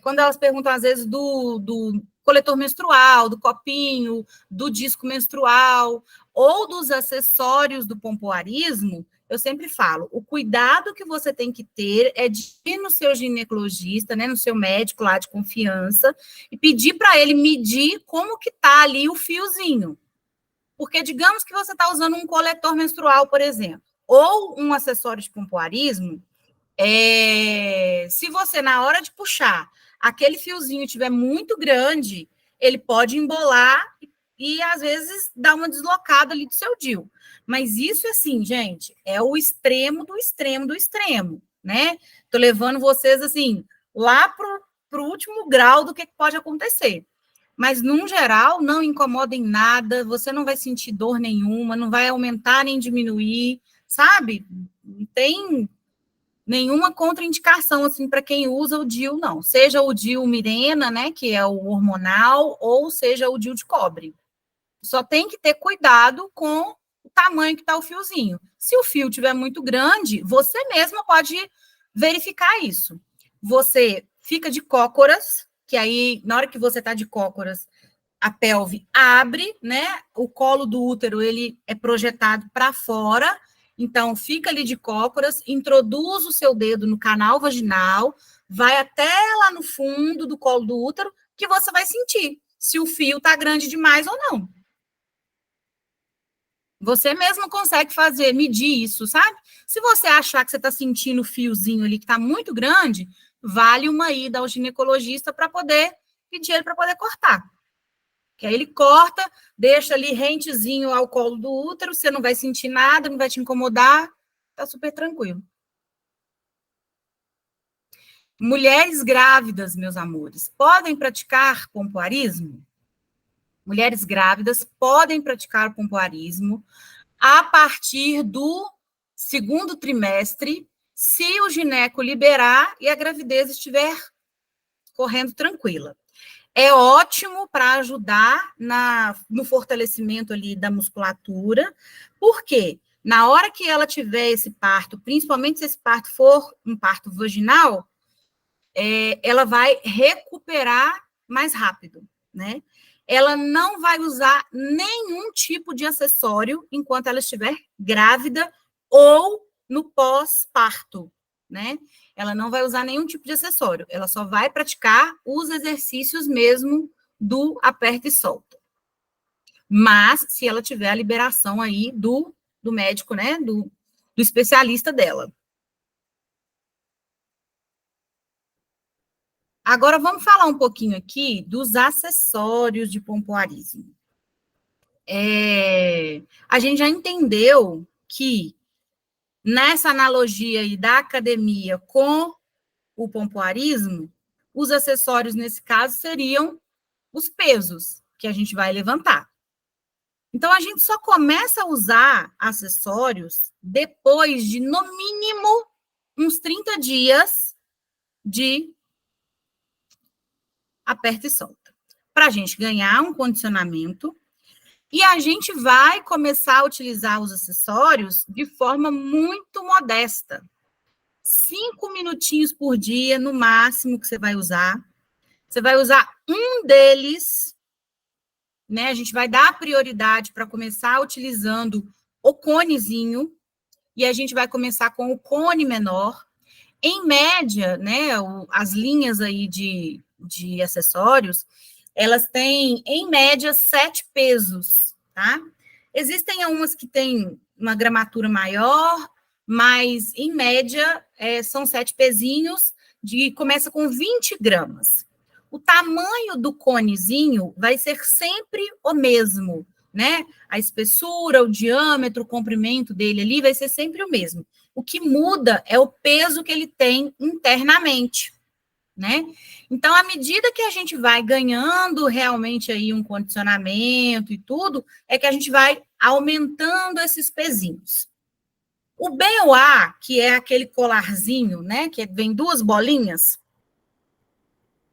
quando elas perguntam, às vezes, do coletor menstrual, do copinho, do disco menstrual, ou dos acessórios do pompoarismo, eu sempre falo, o cuidado que você tem que ter é de ir no seu ginecologista, né, no seu médico lá de confiança, e pedir para ele medir como que tá ali o fiozinho. Porque digamos que você está usando um coletor menstrual, por exemplo, ou um acessório de pompoarismo, se você, na hora de puxar, aquele fiozinho estiver muito grande, ele pode embolar e, às vezes, dar uma deslocada ali do seu DIU. Mas isso, assim, gente, é o extremo do extremo do extremo, né? Estou levando vocês, assim, lá para o último grau do que pode acontecer. Mas, num geral, não incomoda em nada, você não vai sentir dor nenhuma, não vai aumentar nem diminuir, sabe? Não tem nenhuma contraindicação, assim, para quem usa o DIU, não. Seja o DIU Mirena, né, que é o hormonal, ou seja o DIU de cobre. Só tem que ter cuidado com o tamanho que está o fiozinho. Se o fio estiver muito grande, você mesma pode verificar isso. Você fica de cócoras, que aí, na hora que você está de cócoras, a pelve abre, né? O colo do útero, ele é projetado para fora, então fica ali de cócoras, introduz o seu dedo no canal vaginal, vai até lá no fundo do colo do útero, que você vai sentir se o fio está grande demais ou não. Você mesmo consegue medir isso, sabe? Se você achar que você está sentindo o fiozinho ali que está muito grande, vale uma ida ao ginecologista para poder pedir ele para poder cortar. Que aí ele corta, deixa ali rentezinho ao colo do útero, você não vai sentir nada, não vai te incomodar, tá super tranquilo. Mulheres grávidas, meus amores, podem praticar pompoarismo? Mulheres grávidas podem praticar pompoarismo a partir do 2º trimestre, se o gineco liberar e a gravidez estiver correndo tranquila. É ótimo para ajudar no fortalecimento ali da musculatura, porque na hora que ela tiver esse parto, principalmente se esse parto for um parto vaginal, ela vai recuperar mais rápido, né? Ela não vai usar nenhum tipo de acessório enquanto ela estiver grávida ou no pós-parto, né? Ela não vai usar nenhum tipo de acessório, ela só vai praticar os exercícios mesmo do aperta e solta. Mas, se ela tiver a liberação aí do médico, né, do especialista dela. Agora, vamos falar um pouquinho aqui dos acessórios de pompoarismo. A gente já entendeu que, nessa analogia aí da academia com o pompoarismo, os acessórios, nesse caso, seriam os pesos que a gente vai levantar. Então, a gente só começa a usar acessórios depois de, no mínimo, uns 30 dias de aperta e solta, para a gente ganhar um condicionamento, e a gente vai começar a utilizar os acessórios de forma muito modesta. 5 minutinhos por dia, no máximo, que você vai usar. Você vai usar um deles, né? A gente vai dar prioridade para começar utilizando o conezinho, e a gente vai começar com o cone menor. Em média, né, as linhas aí de acessórios, elas têm, em média, 7 pesos, tá? Existem umas que têm uma gramatura maior, mas, em média, são 7 pezinhos, começa com 20 gramas. O tamanho do conezinho vai ser sempre o mesmo, né? A espessura, o diâmetro, o comprimento dele ali vai ser sempre o mesmo. O que muda é o peso que ele tem internamente. né? Então, à medida que a gente vai ganhando realmente aí um condicionamento e tudo, é que a gente vai aumentando esses pezinhos. O BOA, que é aquele colarzinho, né, que vem 2 bolinhas,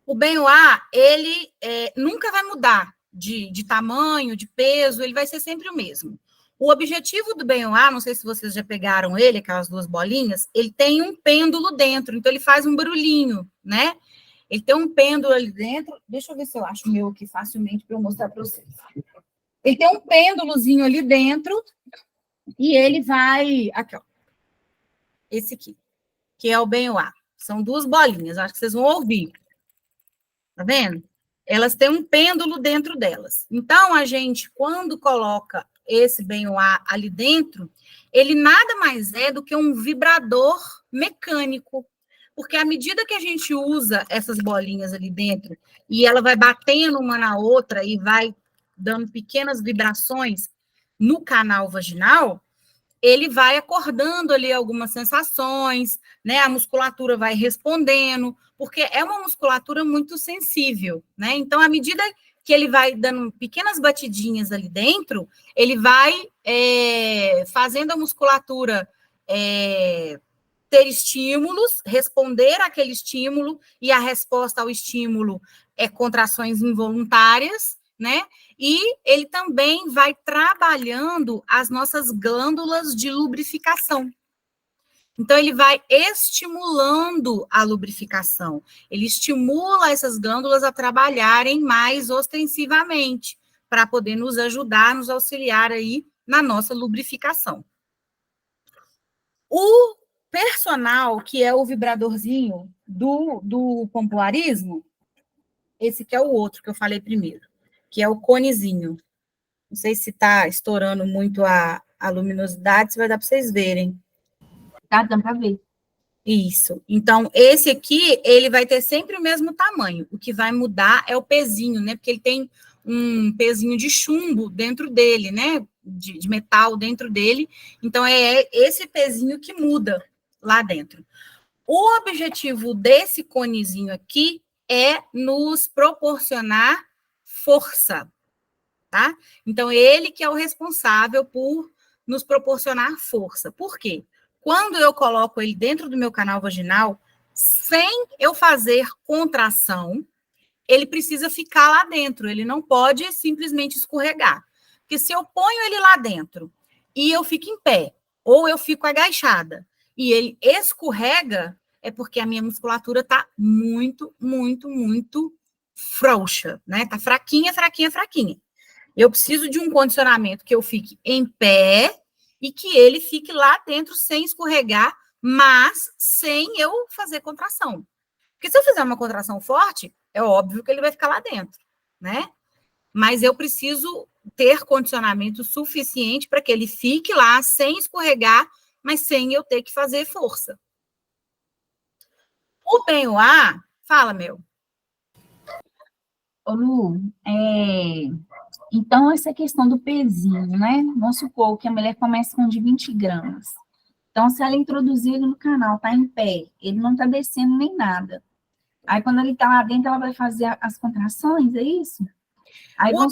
o BOA, ele nunca vai mudar de tamanho, de peso, ele vai ser sempre o mesmo. O objetivo do BOA, não sei se vocês já pegaram ele, aquelas 2 bolinhas, ele tem um pêndulo dentro, então ele faz um barulhinho, né? Ele tem um pêndulo ali dentro. Deixa eu ver se eu acho o meu aqui facilmente para eu mostrar para vocês. Ele tem um pêndulozinho ali dentro e ele vai... Aqui, ó. Esse aqui, que é o BOA. São 2 bolinhas, acho que vocês vão ouvir. Tá vendo? Elas têm um pêndulo dentro delas. Então, a gente, quando coloca esse BOA ali dentro, ele nada mais é do que um vibrador mecânico. Porque à medida que a gente usa essas bolinhas ali dentro, e ela vai batendo uma na outra e vai dando pequenas vibrações no canal vaginal, ele vai acordando ali algumas sensações, né? A musculatura vai respondendo, porque é uma musculatura muito sensível, né? Então, à medida que ele vai dando pequenas batidinhas ali dentro, ele vai fazendo a musculatura ter estímulos, responder àquele estímulo, e a resposta ao estímulo é contrações involuntárias, né? E ele também vai trabalhando as nossas glândulas de lubrificação. Então, ele vai estimulando a lubrificação. Ele estimula essas glândulas a trabalharem mais ostensivamente, para poder nos ajudar, nos auxiliar aí na nossa lubrificação. O personal, que é o vibradorzinho do pompoarismo, esse que é o outro que eu falei primeiro, que é o conezinho. Não sei se está estourando muito a luminosidade, se vai dar para vocês verem. Tá dando para ver. Isso. Então, esse aqui, ele vai ter sempre o mesmo tamanho. O que vai mudar é o pezinho, né? Porque ele tem um pezinho de chumbo dentro dele, né? De metal dentro dele. Então, é esse pezinho que muda lá dentro. O objetivo desse conezinho aqui é nos proporcionar força, tá? Então, ele que é o responsável por nos proporcionar força. Por quê? Quando eu coloco ele dentro do meu canal vaginal, sem eu fazer contração, ele precisa ficar lá dentro, ele não pode simplesmente escorregar. Porque se eu ponho ele lá dentro e eu fico em pé, ou eu fico agachada, e ele escorrega, é porque a minha musculatura está muito, muito, muito frouxa, né? Está fraquinha, fraquinha, fraquinha. Eu preciso de um condicionamento que eu fique em pé e que ele fique lá dentro sem escorregar, mas sem eu fazer contração. Porque se eu fizer uma contração forte, é óbvio que ele vai ficar lá dentro, né? Mas eu preciso ter condicionamento suficiente para que ele fique lá sem escorregar, mas sem eu ter que fazer força. O BOA, fala, meu. Ô, Lu, então essa questão do pezinho, né? Vamos supor que a mulher começa com de 20 gramas. Então, se ela introduzir ele no canal, tá em pé, ele não tá descendo nem nada. Aí, quando ele tá lá dentro, ela vai fazer as contrações, é isso? Aí O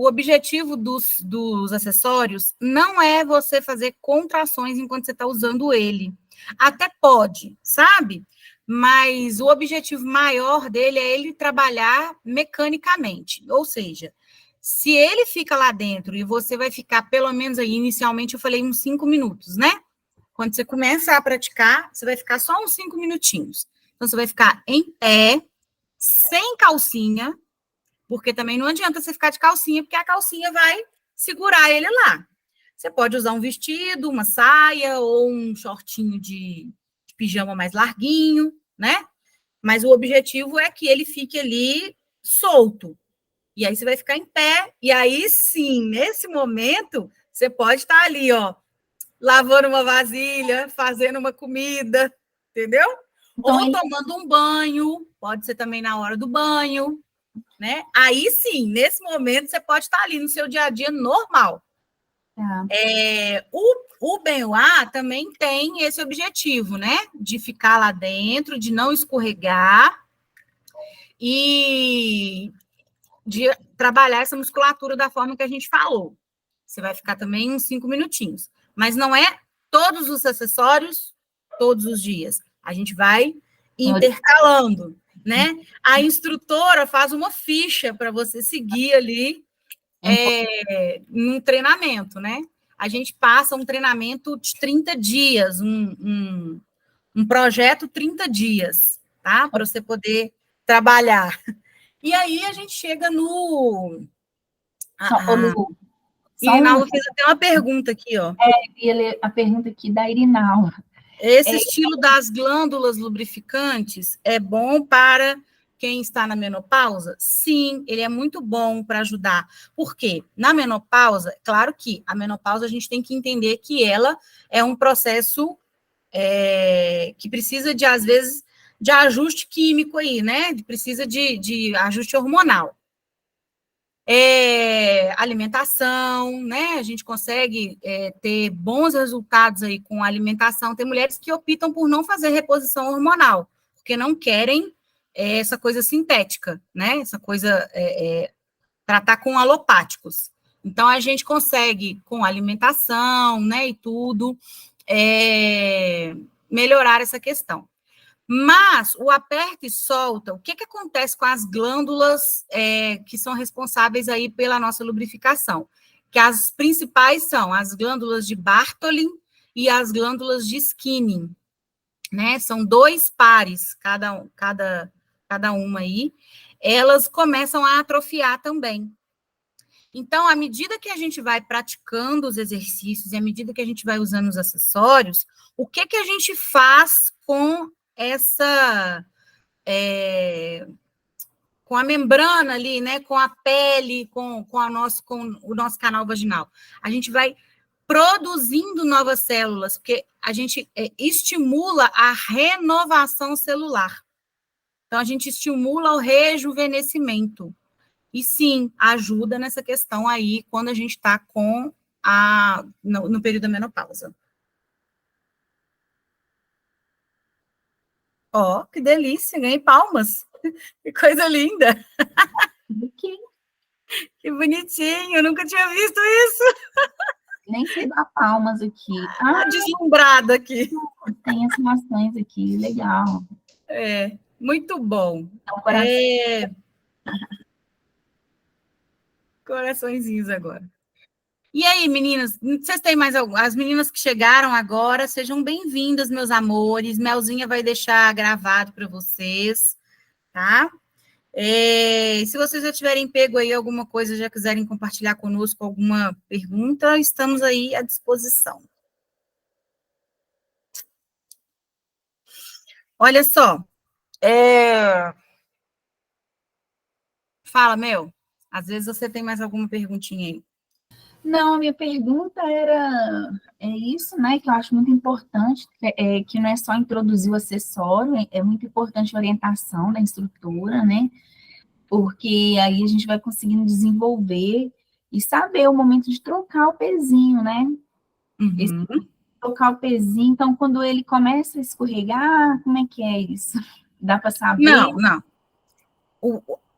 objetivo dos acessórios não é você fazer contrações enquanto você está usando ele. Até pode, sabe? Mas o objetivo maior dele é ele trabalhar mecanicamente. Ou seja, se ele fica lá dentro e você vai ficar, pelo menos aí, inicialmente eu falei uns 5 minutos, né? Quando você começa a praticar, você vai ficar só uns 5 minutinhos. Então, você vai ficar em pé, sem calcinha, porque também não adianta você ficar de calcinha, porque a calcinha vai segurar ele lá. Você pode usar um vestido, uma saia ou um shortinho de pijama mais larguinho, né? Mas o objetivo é que ele fique ali solto. E aí você vai ficar em pé, e aí sim, nesse momento, você pode estar ali, ó, lavando uma vasilha, fazendo uma comida, entendeu? Então, Ou tomando um banho, pode ser também na hora do banho, né? Aí sim, nesse momento, você pode estar ali no seu dia a dia normal. Tá. O BUA também tem esse objetivo, né? De ficar lá dentro, de não escorregar e de trabalhar essa musculatura da forma que a gente falou. Você vai ficar também uns 5 minutinhos. Mas não é todos os acessórios, todos os dias. A gente vai intercalando, né? A instrutora faz uma ficha para você seguir ali num treinamento, né? A gente passa um treinamento de 30 dias, um projeto 30 dias, tá? Para você poder trabalhar. E aí a gente chega no... Só Irinalva fez até uma pergunta aqui, ó. A pergunta aqui da Irinalva. Esse estilo das glândulas lubrificantes é bom para quem está na menopausa? Sim, ele é muito bom para ajudar. Por quê? Na menopausa, claro que a menopausa a gente tem que entender que ela é um processo que precisa de, às vezes, de ajuste químico aí, né? Precisa de ajuste hormonal. Alimentação, né? A gente consegue ter bons resultados aí com a alimentação. Tem mulheres que optam por não fazer reposição hormonal, porque não querem essa coisa sintética, né? Essa coisa, tratar com alopáticos. Então, a gente consegue, com alimentação, né, e tudo, melhorar essa questão. Mas o aperta e solta, o que acontece com as glândulas que são responsáveis aí pela nossa lubrificação? Que as principais são as glândulas de Bartholin e as glândulas de Skinning, né? São 2 pares, cada uma aí. Elas começam a atrofiar também. Então, à medida que a gente vai praticando os exercícios e à medida que a gente vai usando os acessórios, o que a gente faz com com a membrana ali, né, com a pele, com o nosso canal vaginal? A gente vai produzindo novas células, porque a gente estimula a renovação celular. Então, a gente estimula o rejuvenescimento. E sim, ajuda nessa questão aí, quando a gente está no período da menopausa. Ó, que delícia, ganhei palmas. Que coisa linda. Que bonitinho, eu nunca tinha visto isso. Nem sei dar palmas aqui. Deslumbrada aqui. Tem as maçãs aqui, legal. Muito bom. Coraçõezinhos agora. E aí, meninas, vocês têm mais algum? As meninas que chegaram agora, sejam bem-vindas, meus amores. Melzinha vai deixar gravado para vocês, tá? Se vocês já tiverem pego aí alguma coisa, já quiserem compartilhar conosco alguma pergunta, estamos aí à disposição. Olha só. Fala, Mel. Às vezes você tem mais alguma perguntinha aí. Não, a minha pergunta era isso, né, que eu acho muito importante, que não é só introduzir o acessório, é muito importante a orientação da instrutora, né, porque aí a gente vai conseguindo desenvolver e saber o momento de trocar o pezinho, né? Trocar o pezinho, então quando ele começa a escorregar, como é que é isso? Dá para saber? Não.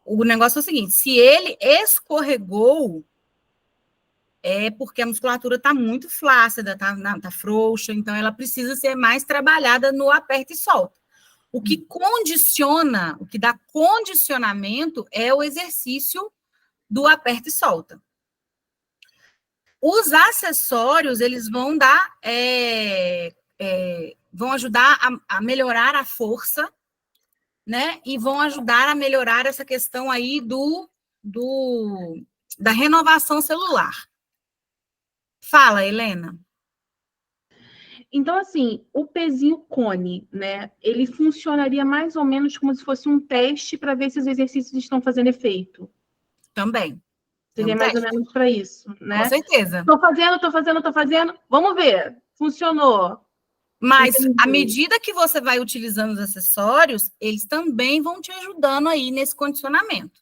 O negócio é o seguinte, se ele escorregou, é porque a musculatura está muito flácida, está frouxa, então ela precisa ser mais trabalhada no aperta e solta. O que condiciona, o que dá condicionamento é o exercício do aperta e solta. Os acessórios, eles vão dar, vão ajudar a melhorar a força, né? E vão ajudar a melhorar essa questão aí da renovação celular. Fala, Helena. Então, assim, o pezinho cone, né? Ele funcionaria mais ou menos como se fosse um teste para ver se os exercícios estão fazendo efeito. Também. Seria mais ou menos para isso, né? Com certeza. Tô fazendo. Vamos ver. Funcionou. Mas, à medida que você vai utilizando os acessórios, eles também vão te ajudando aí nesse condicionamento.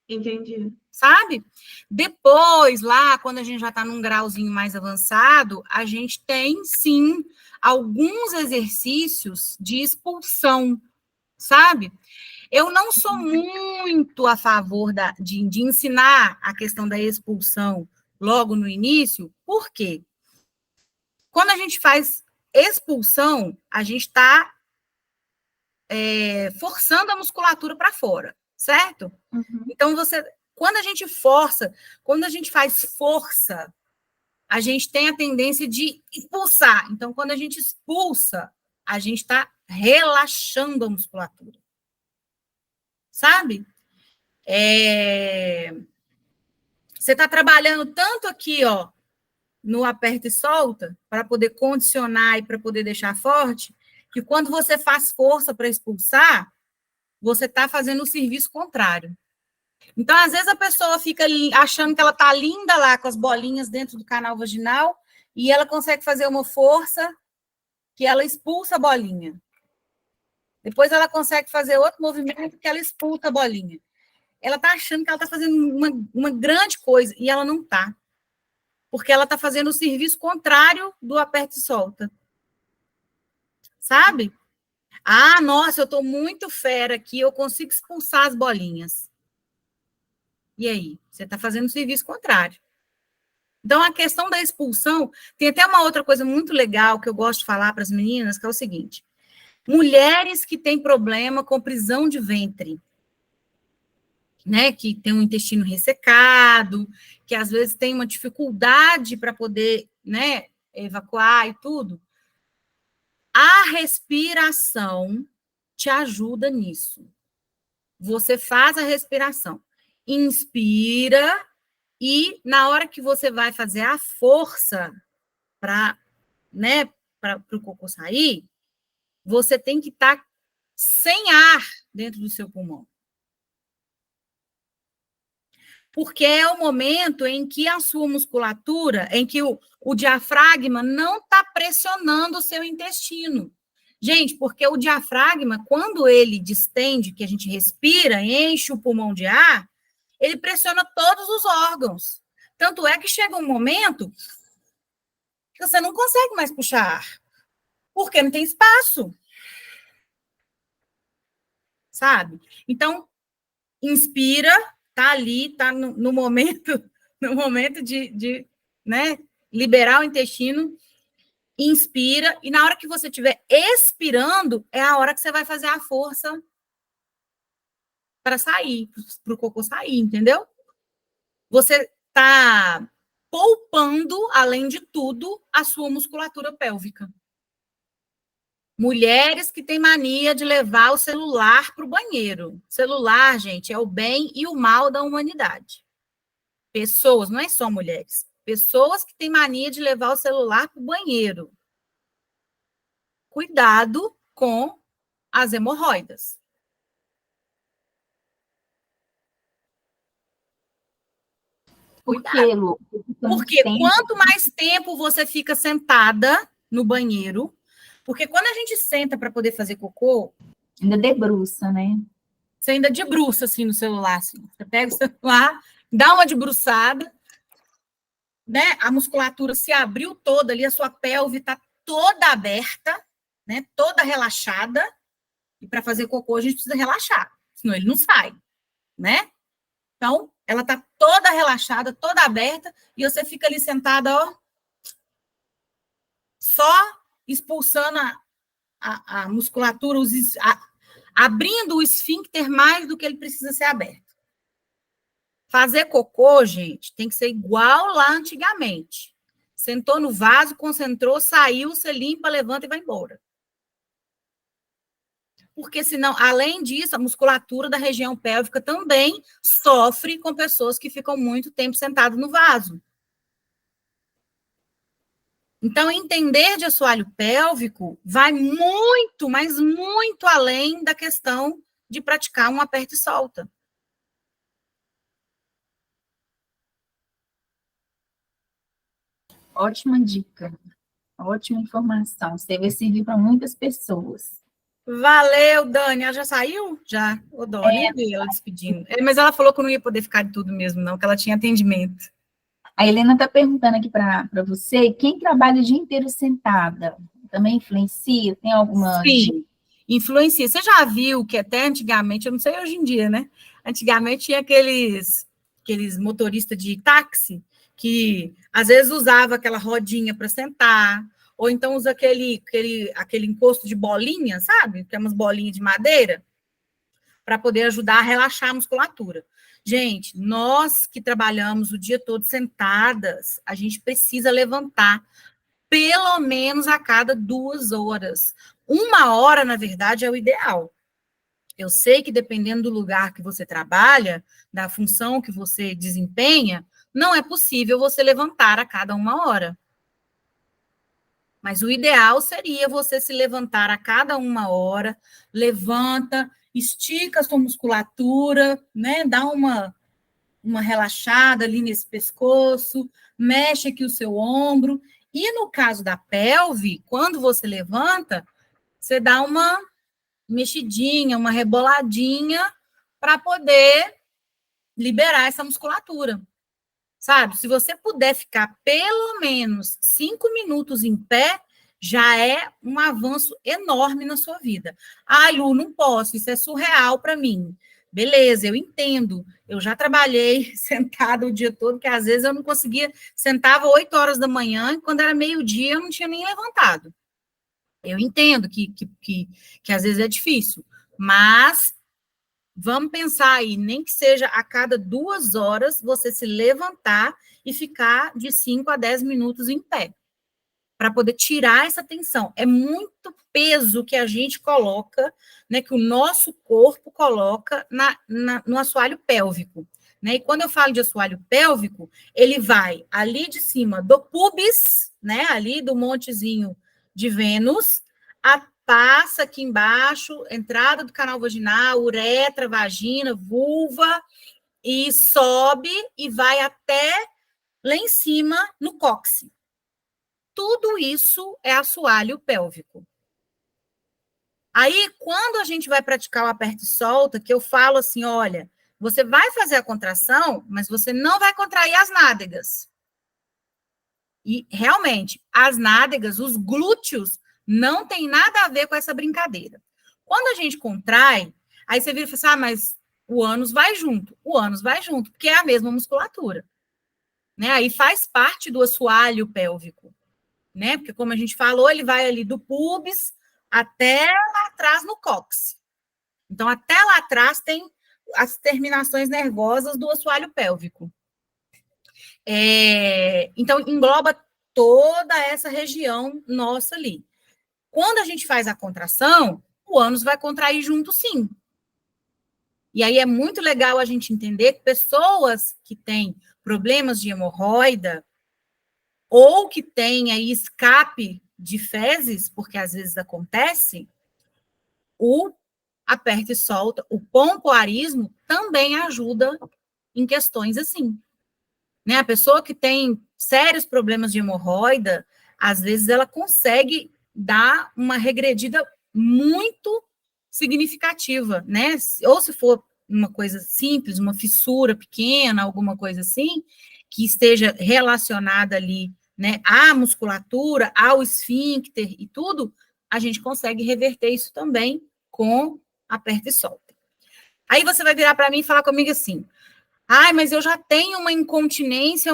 Entendi. Sabe? Depois, lá, quando a gente já está num grauzinho mais avançado, a gente tem, sim, alguns exercícios de expulsão, sabe? Eu não sou muito a favor de ensinar a questão da expulsão logo no início, por quê? Quando a gente faz expulsão, a gente está forçando a musculatura para fora, certo? Uhum. Então, quando a gente força, quando a gente faz força, a gente tem a tendência de expulsar. Então, quando a gente expulsa, a gente está relaxando a musculatura. Sabe? Você está trabalhando tanto aqui, ó, no aperta e solta, para poder condicionar e para poder deixar forte, que quando você faz força para expulsar, você está fazendo o serviço contrário. Então, às vezes, a pessoa fica achando que ela está linda lá com as bolinhas dentro do canal vaginal e ela consegue fazer uma força que ela expulsa a bolinha. Depois ela consegue fazer outro movimento que ela expulsa a bolinha. Ela está achando que ela está fazendo uma grande coisa e ela não está. Porque ela está fazendo o serviço contrário do aperta e solta. Sabe? Ah, nossa, eu estou muito fera aqui, eu consigo expulsar as bolinhas. E aí? Você está fazendo o serviço contrário. Então, a questão da expulsão, tem até uma outra coisa muito legal que eu gosto de falar para as meninas, que é o seguinte: mulheres que têm problema com prisão de ventre, né, que tem um intestino ressecado, que às vezes tem uma dificuldade para poder, né, evacuar e tudo, a respiração te ajuda nisso. Você faz a respiração, inspira, e na hora que você vai fazer a força para, né, para o cocô sair, você tem que estar sem ar dentro do seu pulmão. Porque é o momento em que a sua musculatura, em que o diafragma não está pressionando o seu intestino. Gente, porque o diafragma, quando ele distende, que a gente respira, enche o pulmão de ar, ele pressiona todos os órgãos. Tanto é que chega um momento que você não consegue mais puxar ar, porque não tem espaço. Sabe? Então, inspira, tá ali, tá no momento de né, liberar o intestino, inspira, e na hora que você estiver expirando, é a hora que você vai fazer a força para sair, para o cocô sair, entendeu? Você está poupando, além de tudo, a sua musculatura pélvica. Mulheres que têm mania de levar o celular para o banheiro. Celular, gente, é o bem e o mal da humanidade. Pessoas, não é só mulheres, pessoas que têm mania de levar o celular para o banheiro. Cuidado com as hemorroidas. Por quê, Lu? Porque quanto mais tempo você fica sentada no banheiro, porque quando a gente senta para poder fazer cocô, ainda debruça, né? você ainda debruça assim no celular, assim. Você pega o celular, dá uma debruçada, né? A musculatura se abriu toda ali, a sua pelve está toda aberta, né? Toda relaxada. E para fazer cocô a gente precisa relaxar, senão ele não sai, né? Então, ela está toda relaxada, toda aberta, e você fica ali sentada, ó, só expulsando a musculatura, abrindo o esfíncter mais do que ele precisa ser aberto. Fazer cocô, gente, tem que ser igual lá antigamente. Sentou no vaso, concentrou, saiu, você limpa, levanta e vai embora. Porque senão, além disso, a musculatura da região pélvica também sofre com pessoas que ficam muito tempo sentadas no vaso. Então, entender de assoalho pélvico vai muito, mas muito além da questão de praticar um aperta e solta. Ótima dica, ótima informação. Você vai servir para muitas pessoas. Valeu, Dani. Ela já saiu? Já. Ô, dó, nem vi ela despedindo. Mas ela falou que não ia poder ficar de tudo mesmo, não, que ela tinha atendimento. A Helena está perguntando aqui para você, quem trabalha o dia inteiro sentada, também influencia? Tem alguma dica? Sim, influencia. Você já viu que até antigamente, eu não sei hoje em dia, né? Antigamente tinha aqueles motoristas de táxi que às vezes usava aquela rodinha para sentar, ou então usa aquele encosto de bolinha, sabe? Que é umas bolinhas de madeira, para poder ajudar a relaxar a musculatura. Gente, nós que trabalhamos o dia todo sentadas, a gente precisa levantar pelo menos a cada 2 horas. 1 hora, na verdade, é o ideal. Eu sei que dependendo do lugar que você trabalha, da função que você desempenha, não é possível você levantar a cada 1 hora. Mas o ideal seria você se levantar a cada 1 hora, levanta, estica a sua musculatura, né? Dá uma relaxada ali nesse pescoço, mexe aqui o seu ombro. E no caso da pelve, quando você levanta, você dá uma mexidinha, uma reboladinha para poder liberar essa musculatura. Sabe? Se você puder ficar pelo menos 5 minutos em pé, já é um avanço enorme na sua vida. Ai, Lu, não posso, isso é surreal para mim. Beleza, eu entendo. Eu já trabalhei sentada o dia todo, que às vezes eu não conseguia, sentava 8 horas da manhã, e quando era meio-dia eu não tinha nem levantado. Eu entendo que às vezes é difícil, mas vamos pensar aí, nem que seja a cada 2 horas, você se levantar e ficar de 5 a 10 minutos em pé, para poder tirar essa tensão. É muito peso que a gente coloca, né, que o nosso corpo coloca no assoalho pélvico. Né? E quando eu falo de assoalho pélvico, ele vai ali de cima do pubis, né, ali do montezinho de Vênus, passa aqui embaixo, entrada do canal vaginal, uretra, vagina, vulva, e sobe e vai até lá em cima no cóccix. Tudo isso é assoalho pélvico. Aí, quando a gente vai praticar o aperta e solta, que eu falo assim, olha, você vai fazer a contração, mas você não vai contrair as nádegas. E, realmente, as nádegas, os glúteos, não tem nada a ver com essa brincadeira. Quando a gente contrai, aí você vira e fala assim, mas o ânus vai junto. O ânus vai junto, porque é a mesma musculatura. Né? Aí faz parte do assoalho pélvico. Né? Porque, como a gente falou, ele vai ali do pubis até lá atrás no cóccix. Então, até lá atrás tem as terminações nervosas do assoalho pélvico. Então, engloba toda essa região nossa ali. Quando a gente faz a contração, o ânus vai contrair junto, sim. E aí é muito legal a gente entender que pessoas que têm problemas de hemorroida ou que têm aí escape de fezes, porque às vezes acontece, o aperta e solta, o pompoarismo também ajuda em questões assim. Né? A pessoa que tem sérios problemas de hemorroida, às vezes ela consegue dar uma regredida muito significativa, né? Ou se for uma coisa simples, uma fissura pequena, alguma coisa assim, que esteja relacionada ali, né, à musculatura, ao esfíncter e tudo, a gente consegue reverter isso também com aperta e solta. Aí você vai virar para mim e falar comigo assim, ai, mas eu já tenho uma incontinência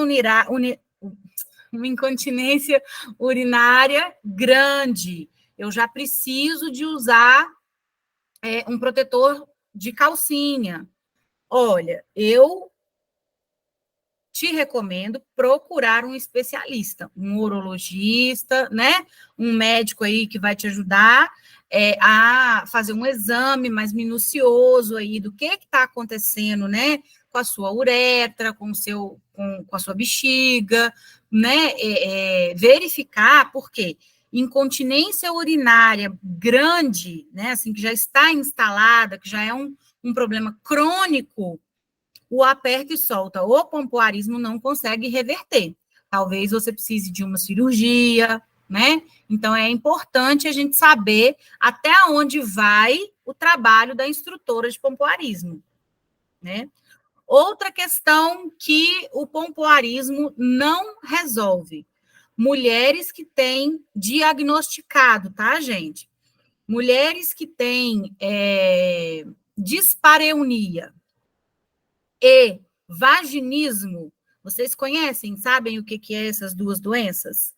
urinária grande. Eu já preciso de usar um protetor de calcinha. Olha, eu te recomendo procurar um especialista, um urologista, né? Um médico aí que vai te ajudar a fazer um exame mais minucioso aí do que está acontecendo, né? Com a sua uretra, com a sua bexiga, né? Verificar, porque incontinência urinária grande, né? Assim, que já está instalada, que já é um problema crônico, o aperta e solta, o pompoarismo não consegue reverter. Talvez você precise de uma cirurgia, né? Então, é importante a gente saber até onde vai o trabalho da instrutora de pompoarismo, né? Outra questão que o pompoarismo não resolve. Mulheres que têm diagnosticado, tá, gente? Mulheres que têm dispareunia e vaginismo, vocês conhecem, sabem o que é essas duas doenças?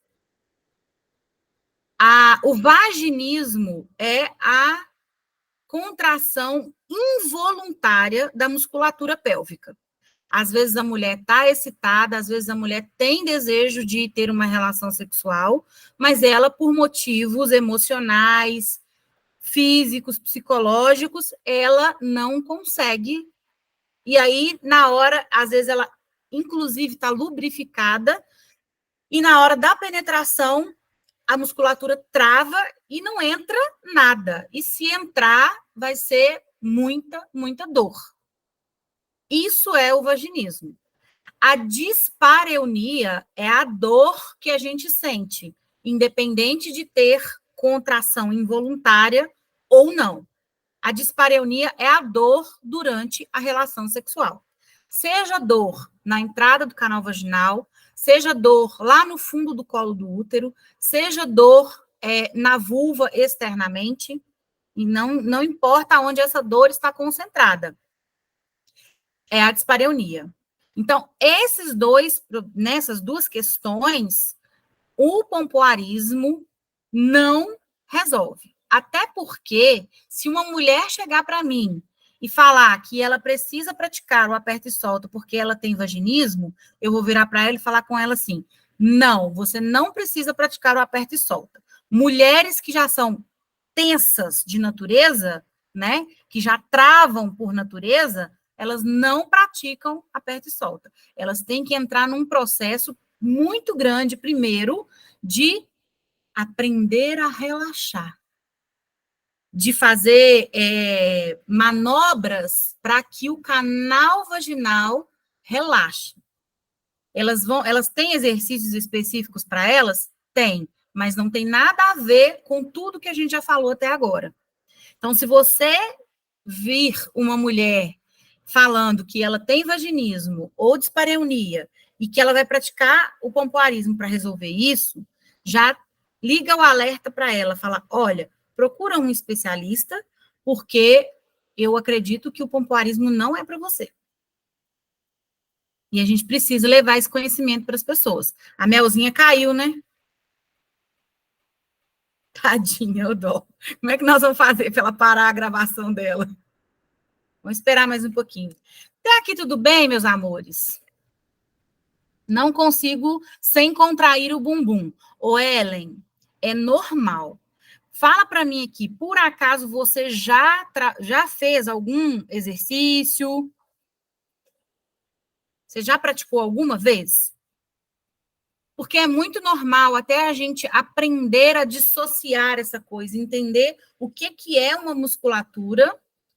O vaginismo é a contração involuntária da musculatura pélvica. Às vezes a mulher está excitada, às vezes a mulher tem desejo de ter uma relação sexual, mas ela, por motivos emocionais, físicos, psicológicos, ela não consegue. E aí, na hora, às vezes ela, inclusive, está lubrificada, e na hora da penetração, a musculatura trava e não entra nada. E se entrar, vai ser muita, muita dor. Isso é o vaginismo. A dispareunia é a dor que a gente sente, independente de ter contração involuntária ou não. A dispareunia é a dor durante a relação sexual. Seja dor na entrada do canal vaginal, seja dor lá no fundo do colo do útero, seja dor na vulva externamente, e não importa onde essa dor está concentrada. É a dispareunia. Então, nessas duas questões, o pompoarismo não resolve. Até porque, se uma mulher chegar para mim e falar que ela precisa praticar o aperta e solta porque ela tem vaginismo, eu vou virar para ela e falar com ela assim: não, você não precisa praticar o aperta e solta. Mulheres que já são tensas de natureza, né, que já travam por natureza, elas não praticam aperta e solta. Elas têm que entrar num processo muito grande, primeiro, de aprender a relaxar, de fazer manobras para que o canal vaginal relaxe. Elas têm exercícios específicos para elas? Tem, mas não tem nada a ver com tudo que a gente já falou até agora. Então, se você vir uma mulher falando que ela tem vaginismo ou dispareunia e que ela vai praticar o pompoarismo para resolver isso, já liga o alerta para ela, fala: olha, procura um especialista, porque eu acredito que o pompoarismo não é para você. E a gente precisa levar esse conhecimento para as pessoas. A Melzinha caiu, né? Tadinha, eu dou. Como é que nós vamos fazer para ela parar a gravação dela? Vamos esperar mais um pouquinho. Até aqui tudo bem, meus amores? Não consigo sem contrair o bumbum. Ô, Ellen, é normal. Fala para mim aqui, por acaso você já fez algum exercício? Você já praticou alguma vez? Porque é muito normal até a gente aprender a dissociar essa coisa, entender o que é uma musculatura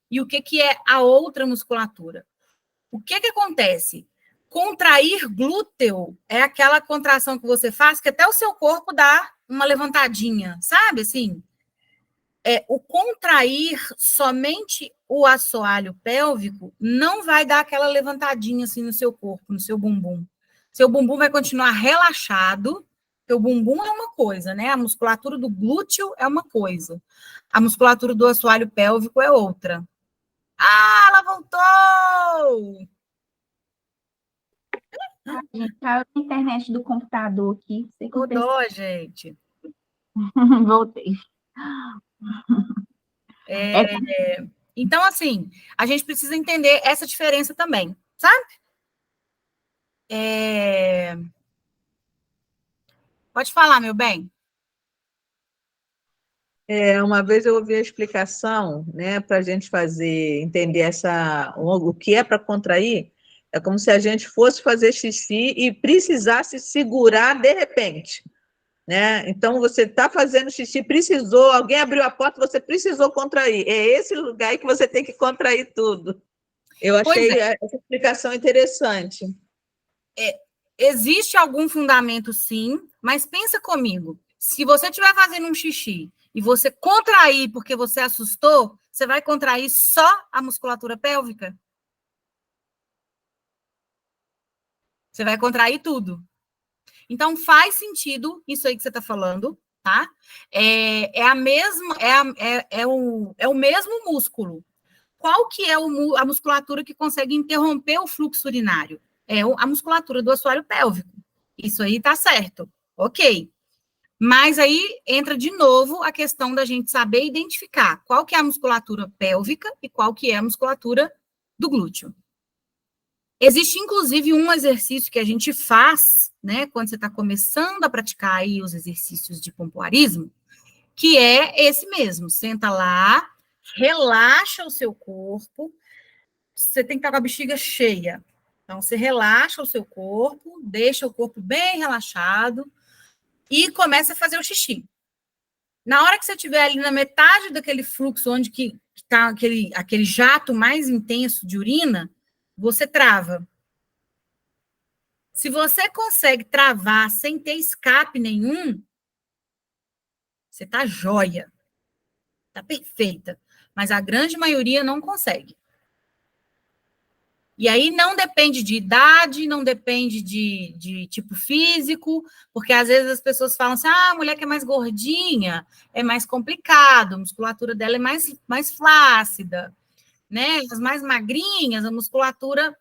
e o que é a outra musculatura. O que acontece? Contrair glúteo é aquela contração que você faz que até o seu corpo dá uma levantadinha, sabe assim? O contrair somente o assoalho pélvico não vai dar aquela levantadinha assim no seu corpo, no seu bumbum. Seu bumbum vai continuar relaxado. Seu bumbum é uma coisa, né? A musculatura do glúteo é uma coisa. A musculatura do assoalho pélvico é outra. Ah, ela voltou! Gente, caiu a internet do computador aqui. Sei que Rodou, gente. Voltei. Então, assim, a gente precisa entender essa diferença também, sabe? Pode falar, meu bem. Uma vez eu ouvi a explicação, né, para a gente entender o que é para contrair. É como se a gente fosse fazer xixi e precisasse segurar de repente, né? Então, você está fazendo xixi, alguém abriu a porta, você precisou contrair. É esse lugar aí que você tem que contrair tudo. Eu achei essa explicação interessante. Existe algum fundamento, sim, mas pensa comigo. Se você estiver fazendo um xixi e você contrair porque você assustou, você vai contrair só a musculatura pélvica? Você vai contrair tudo. Então, faz sentido isso aí que você está falando, tá? É a mesma, é o mesmo músculo. Qual que é a musculatura que consegue interromper o fluxo urinário? É a musculatura do assoalho pélvico. Isso aí tá certo. Ok. Mas aí entra de novo a questão da gente saber identificar qual que é a musculatura pélvica e qual que é a musculatura do glúteo. Existe, inclusive, um exercício que a gente faz, né, quando você está começando a praticar aí os exercícios de pompoarismo, que é esse mesmo. Senta lá, relaxa o seu corpo, você tem que estar com a bexiga cheia. Então, você relaxa o seu corpo, deixa o corpo bem relaxado e começa a fazer o xixi. Na hora que você estiver ali na metade daquele fluxo, onde que está aquele jato mais intenso de urina, você trava. Se você consegue travar sem ter escape nenhum, você tá joia. Tá perfeita. Mas a grande maioria não consegue. E aí não depende de idade, não depende de tipo físico, porque às vezes as pessoas falam assim, a mulher que é mais gordinha é mais complicado, a musculatura dela é mais flácida, né? As mais magrinhas, a musculatura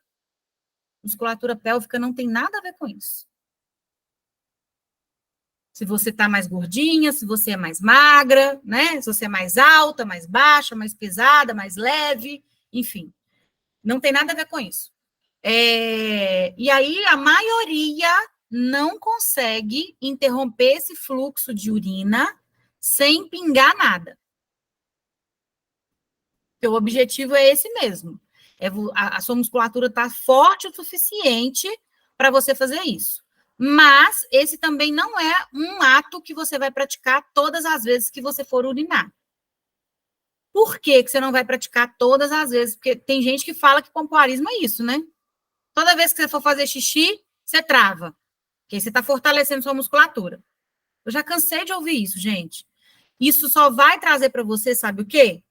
pélvica não tem nada a ver com isso. Se você está mais gordinha, se você é mais magra, né? Se você é mais alta, mais baixa, mais pesada, mais leve, enfim. Não tem nada a ver com isso. E aí, a maioria não consegue interromper esse fluxo de urina sem pingar nada. Porque o objetivo é esse mesmo. A sua musculatura está forte o suficiente para você fazer isso. Mas esse também não é um ato que você vai praticar todas as vezes que você for urinar. Por que você não vai praticar todas as vezes? Porque tem gente que fala que pompoarismo é isso, né? Toda vez que você for fazer xixi, você trava. Porque você está fortalecendo sua musculatura. Eu já cansei de ouvir isso, gente. Isso só vai trazer para você, sabe o quê?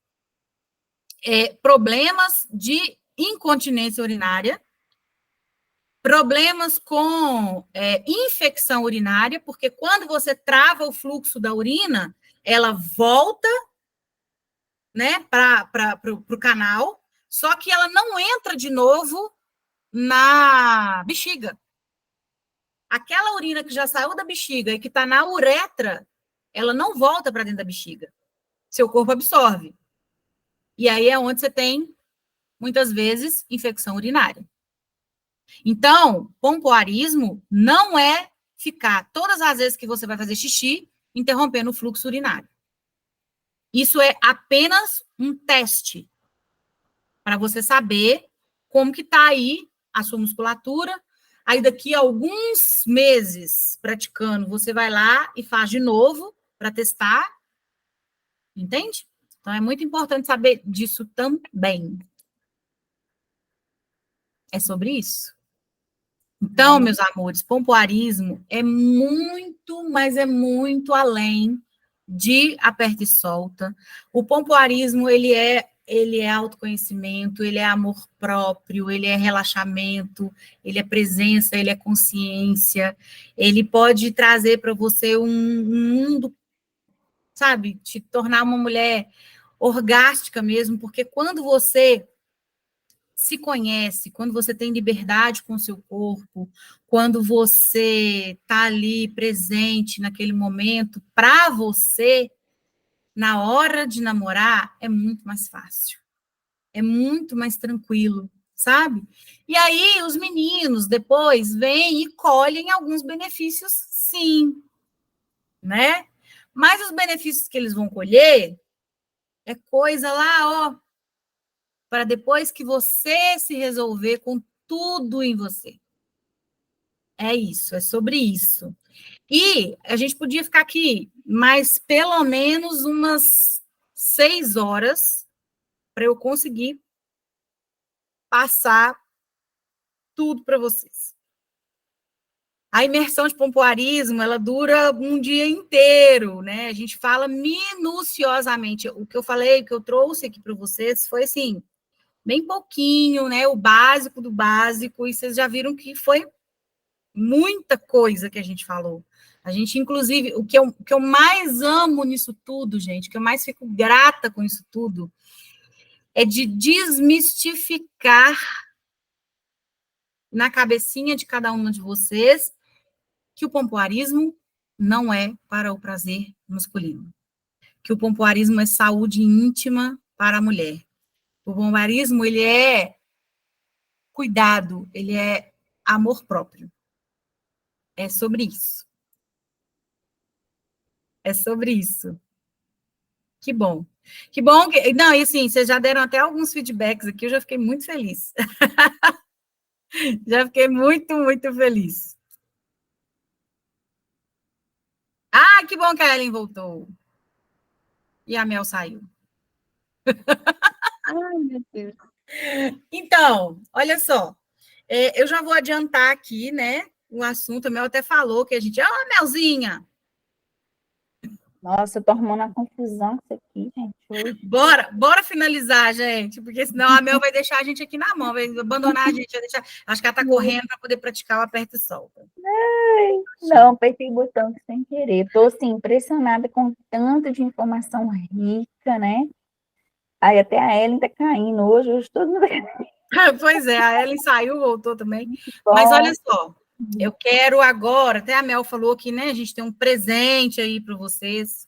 Problemas de incontinência urinária, problemas com infecção urinária, porque quando você trava o fluxo da urina, ela volta, né, para o canal, só que ela não entra de novo na bexiga. Aquela urina que já saiu da bexiga e que está na uretra, ela não volta para dentro da bexiga. Seu corpo absorve. E aí é onde você tem, muitas vezes, infecção urinária. Então, pompoarismo não é ficar todas as vezes que você vai fazer xixi interrompendo o fluxo urinário. Isso é apenas um teste para você saber como que está aí a sua musculatura. Aí, daqui a alguns meses praticando, você vai lá e faz de novo para testar. Entende? Então, é muito importante saber disso também. É sobre isso. Então, meus amores, pompoarismo é muito, mas é muito além de aperta e solta. O pompoarismo, ele é autoconhecimento, ele é amor próprio, ele é relaxamento, ele é presença, ele é consciência, ele pode trazer para você um mundo, sabe, te tornar uma mulher orgástica mesmo, porque quando você se conhece, quando você tem liberdade com o seu corpo, quando você está ali presente naquele momento, para você, na hora de namorar, é muito mais fácil. É muito mais tranquilo, sabe? E aí, os meninos depois vêm e colhem alguns benefícios, sim, né? Mas os benefícios que eles vão colher é coisa lá, ó, para depois que você se resolver com tudo em você. É isso, é sobre isso. E a gente podia ficar aqui mais pelo menos umas 6 horas para eu conseguir passar tudo para vocês. A imersão de pompoarismo, ela dura um dia inteiro, né? A gente fala minuciosamente. O que eu falei, o que eu trouxe aqui para vocês foi assim, bem pouquinho, né? O básico do básico, e vocês já viram que foi muita coisa que a gente falou. A gente, inclusive, o que eu mais amo nisso tudo, gente, o que eu mais fico grata com isso tudo, é de desmistificar na cabecinha de cada uma de vocês que o pompoarismo não é para o prazer masculino, que o pompoarismo é saúde íntima para a mulher. O pompoarismo, ele é cuidado, ele é amor próprio. É sobre isso. É sobre isso. Que bom. Que bom que... Não, e assim, vocês já deram até alguns feedbacks aqui, eu já fiquei muito feliz. Já fiquei muito, muito feliz. Ah, que bom que a Ellen voltou. E a Mel saiu. Ai, meu Deus. Então, olha só. Eu já vou adiantar aqui, né? O assunto, a Mel até falou que a gente... Ah, Melzinha! Nossa, eu tô arrumando uma confusão com isso aqui, gente. Hoje. Bora finalizar, gente, porque senão a Mel vai deixar a gente aqui na mão, vai abandonar a gente, vai deixar... Acho que ela tá correndo para poder praticar o aperta e solta. Não, apertei o botão sem querer. Tô, assim, impressionada com tanto de informação rica, né? Aí até a Ellen tá caindo hoje todo mundo... Pois é, a Ellen saiu, voltou também. Mas olha só, eu quero agora, até a Mel falou que, né, a gente tem um presente aí para vocês.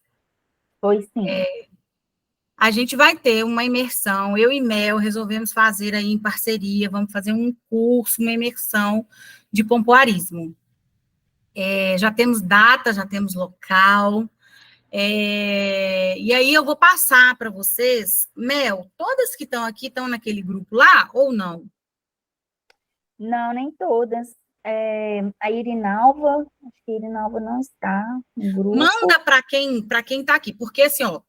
Pois sim. A gente vai ter uma imersão, eu e Mel resolvemos fazer aí em parceria, vamos fazer um curso, uma imersão de pompoarismo. Já temos data, já temos local, e aí eu vou passar para vocês. Mel, todas que estão aqui estão naquele grupo lá ou não? Não, nem todas. A Irinalva, acho que a Irinalva não está no grupo. Manda para quem está aqui, porque assim, ó,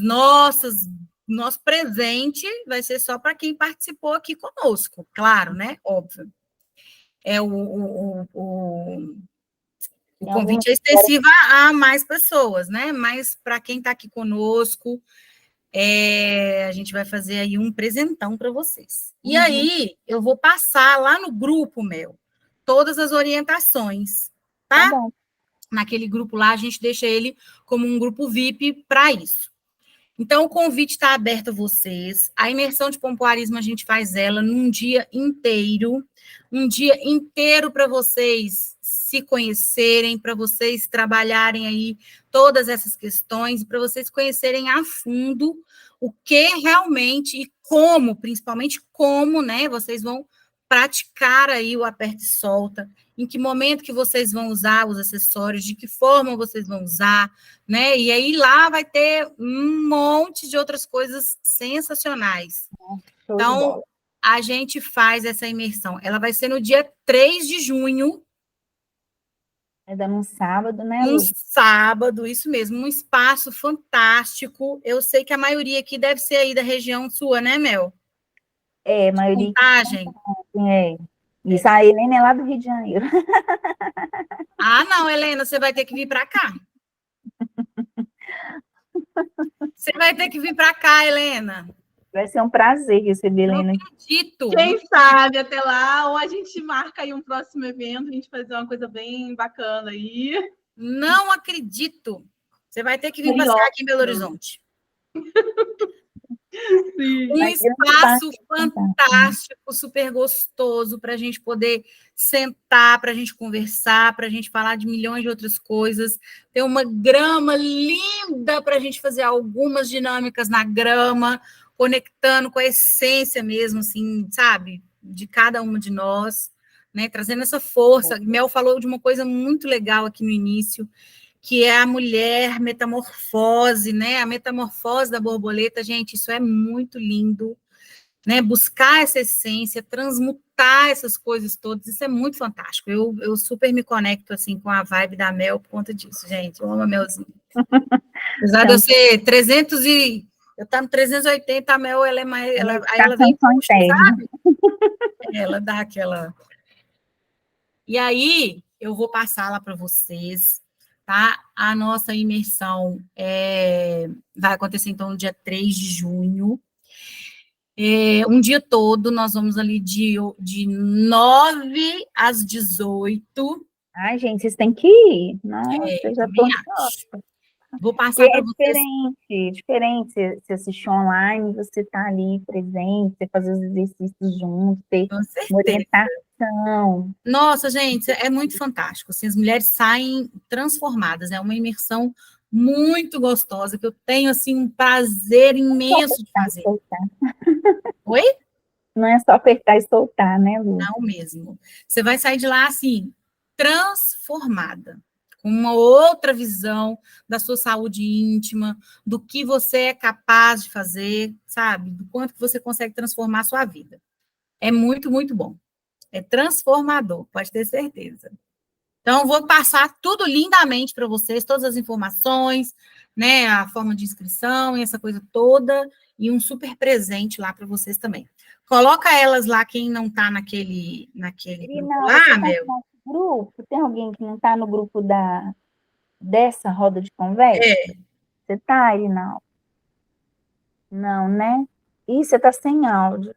nosso presente vai ser só para quem participou aqui conosco, claro, né? Óbvio. O convite é extensivo a mais pessoas, né? Mas para quem está aqui conosco, a gente vai fazer aí um presentão para vocês. E aí, eu vou passar lá no grupo, Mel, todas as orientações, tá? Tá bom. Naquele grupo lá, a gente deixa ele como um grupo VIP para isso. Então, o convite está aberto a vocês. A imersão de pompoarismo, a gente faz ela num dia inteiro. Um dia inteiro para vocês se conhecerem, para vocês trabalharem aí todas essas questões, para vocês conhecerem a fundo o que realmente e como, principalmente como, né, vocês vão praticar aí o aperta e solta, em que momento que vocês vão usar os acessórios, de que forma vocês vão usar, né? E aí lá vai ter um monte de outras coisas sensacionais. Então, a gente faz essa imersão. Ela vai ser no dia 3 de junho. É dando um sábado, né, Um Lu? sábado, isso mesmo, um espaço fantástico. Eu sei que a maioria aqui deve ser aí da região sua, né, Mel? A maioria... Contagem. Isso aí nem é lá do Rio de Janeiro. Ah, não, Helena, você vai ter que vir para cá. Você vai ter que vir para cá, Helena. Vai ser um prazer receber a Helena. Não acredito. Quem sabe até lá, ou a gente marca aí um próximo evento, a gente fazer uma coisa bem bacana aí. Não acredito. Você vai ter que vir passear aqui em Belo Horizonte. Sim. Um espaço fantástico, super gostoso, para a gente poder sentar, para a gente conversar, para a gente falar de milhões de outras coisas. Tem uma grama linda para a gente fazer algumas dinâmicas na grama, conectando com a essência mesmo, assim, sabe, de cada uma de nós, né? Trazendo essa força. Mel falou de uma coisa muito legal aqui no início, que é a mulher metamorfose, né? A metamorfose da borboleta, gente, isso é muito lindo, né? Buscar essa essência, transmutar essas coisas todas, isso é muito fantástico. Eu super me conecto, assim, com a vibe da Mel por conta disso, gente. Eu amo a Melzinha. Apesar de eu ser 300 e... Eu estou no 380, a Mel, ela é mais... Ela vem, sabe? Ela dá aquela... E aí... eu vou passar lá para vocês, tá? A nossa imersão vai acontecer, então, no dia 3 de junho. Um dia todo, nós vamos ali de 9 às 18. Ai, gente, vocês têm que ir. Nossa, eu já tô Também acho. Vou passar para vocês. Diferente você assistir online, você tá ali presente, você fazer os exercícios juntos, ter Com uma certeza. orientação. Nossa, gente, é muito fantástico. Assim, as mulheres saem transformadas. É uma imersão muito gostosa, que eu tenho, assim, um prazer imenso de fazer. Oi? Não é só apertar e soltar, né, Lu? Não mesmo. Você vai sair de lá, assim, transformada, com uma outra visão da sua saúde íntima, do que você é capaz de fazer, sabe? Do quanto que você consegue transformar a sua vida. É muito, muito bom. É transformador, pode ter certeza. Então, vou passar tudo lindamente para vocês, todas as informações, né, a forma de inscrição e essa coisa toda, e um super presente lá para vocês também. Coloca elas lá, quem não está naquele grupo lá, Mel. Grupo? Tem alguém que não está no grupo dessa roda de conversa? Você está, Irinal? Não, né? Ih, você está sem áudio.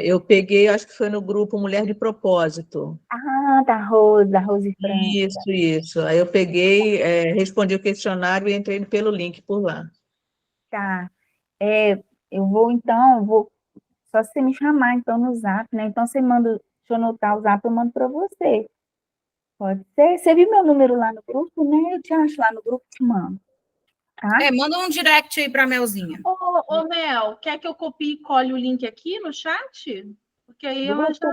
Eu peguei, acho que foi no grupo Mulher de Propósito. Ah, da Rose França. Isso. Aí eu peguei, respondi o questionário e entrei pelo link por lá. Tá. Eu vou, só se você me chamar, então, no Zap, né? Então, você manda, deixa eu anotar o Zap, eu mando para você. Pode ser? Você viu meu número lá no grupo, né? Eu te acho lá no grupo, te mando. Tá? Manda um direct aí para Melzinha. Ô, Mel, quer que eu copie e cole o link aqui no chat? Porque aí ela já...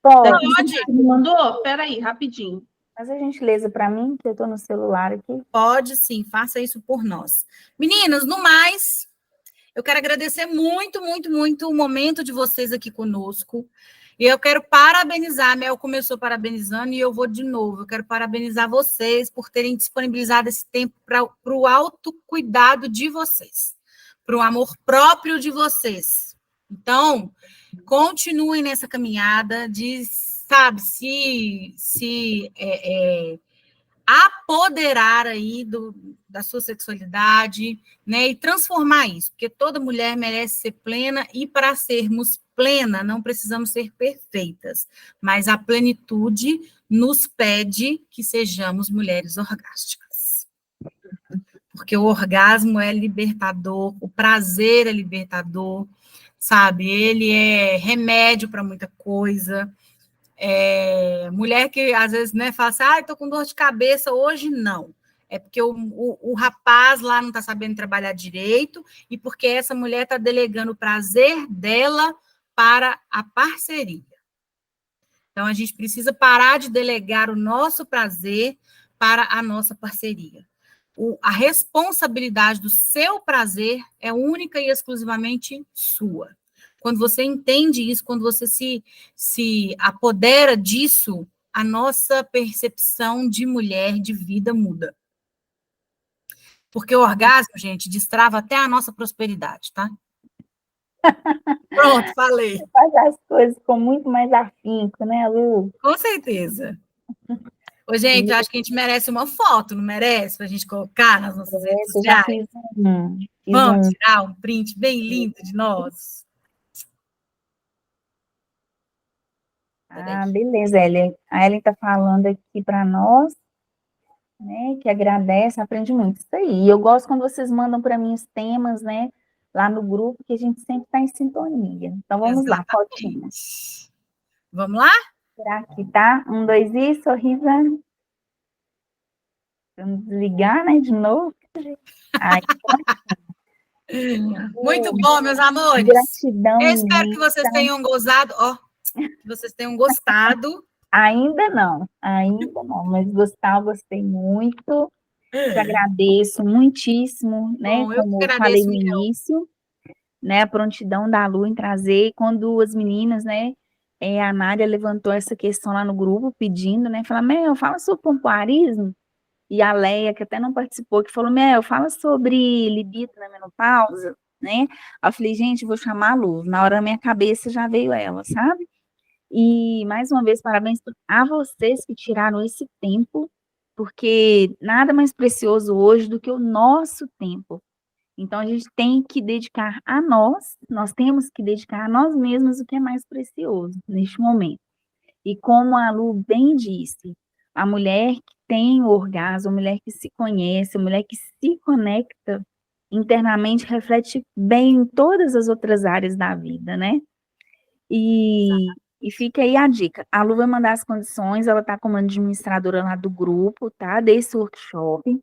Pode. Me mandou? Peraí, rapidinho. Faz a gentileza para mim, que eu estou no celular aqui. Pode sim, faça isso por nós. Meninas, no mais, eu quero agradecer muito, muito, muito o momento de vocês aqui conosco. E eu quero parabenizar, a Mel começou parabenizando e eu vou de novo. Eu quero parabenizar vocês por terem disponibilizado esse tempo para o autocuidado de vocês, para o amor próprio de vocês. Então, continuem nessa caminhada de, sabe, se apoderar aí da sua sexualidade, né, e transformar isso, porque toda mulher merece ser plena, e para sermos plena, não precisamos ser perfeitas, mas a plenitude nos pede que sejamos mulheres orgásticas. Porque o orgasmo é libertador, o prazer é libertador, sabe? Ele é remédio para muita coisa. Mulher que às vezes, né, fala assim, estou com dor de cabeça hoje, não. É porque o rapaz lá não está sabendo trabalhar direito e porque essa mulher está delegando o prazer dela para a parceria. Então, a gente precisa parar de delegar o nosso prazer para a nossa parceria. A responsabilidade do seu prazer é única e exclusivamente sua. Quando você entende isso, quando você se apodera disso, a nossa percepção de mulher, de vida, muda. Porque o orgasmo, gente, destrava até a nossa prosperidade, tá? Pronto, falei. Você faz as coisas com muito mais afinco, né, Lu? Com certeza. Ô, gente, eu acho que a gente merece uma foto, não merece? Para a gente colocar nas nossas redes sociais. Já fiz Vamos tirar um print bem lindo de nós? Beleza, Ellen. A Ellen está falando aqui para nós, né, que agradece, aprende muito. Isso aí. E eu gosto quando vocês mandam para mim os temas, né, lá no grupo, que a gente sempre está em sintonia. Então, vamos lá, fotinha. Vamos lá? Será que tá? 1, 2 e sorriso. Vamos desligar, né, de novo. Ai, muito bom, meus amores. Gratidão. Eu espero que vocês tenham gozado, que vocês tenham gostado. Ainda não, mas eu gostei muito. Te agradeço muitíssimo, né? Bom, como eu falei no início, né? A prontidão da Lu em trazer. Quando as meninas, né? A Nádia levantou essa questão lá no grupo, pedindo, né? Fala, Mel, fala sobre pompoarismo. E a Leia, que até não participou, que falou, Mel, fala sobre libido na menopausa, né? Aí eu falei, gente, vou chamar a Lu. Na hora na minha cabeça já veio ela, sabe? E, mais uma vez, parabéns a vocês que tiraram esse tempo, porque nada mais precioso hoje do que o nosso tempo. Então, a gente tem que dedicar a nós temos que dedicar a nós mesmos o que é mais precioso neste momento. E como a Lu bem disse, a mulher que tem o orgasmo, a mulher que se conhece, a mulher que se conecta internamente, reflete bem em todas as outras áreas da vida, né? E fica aí a dica. A Lu vai mandar as condições, ela está como administradora lá do grupo, tá? Desse workshop.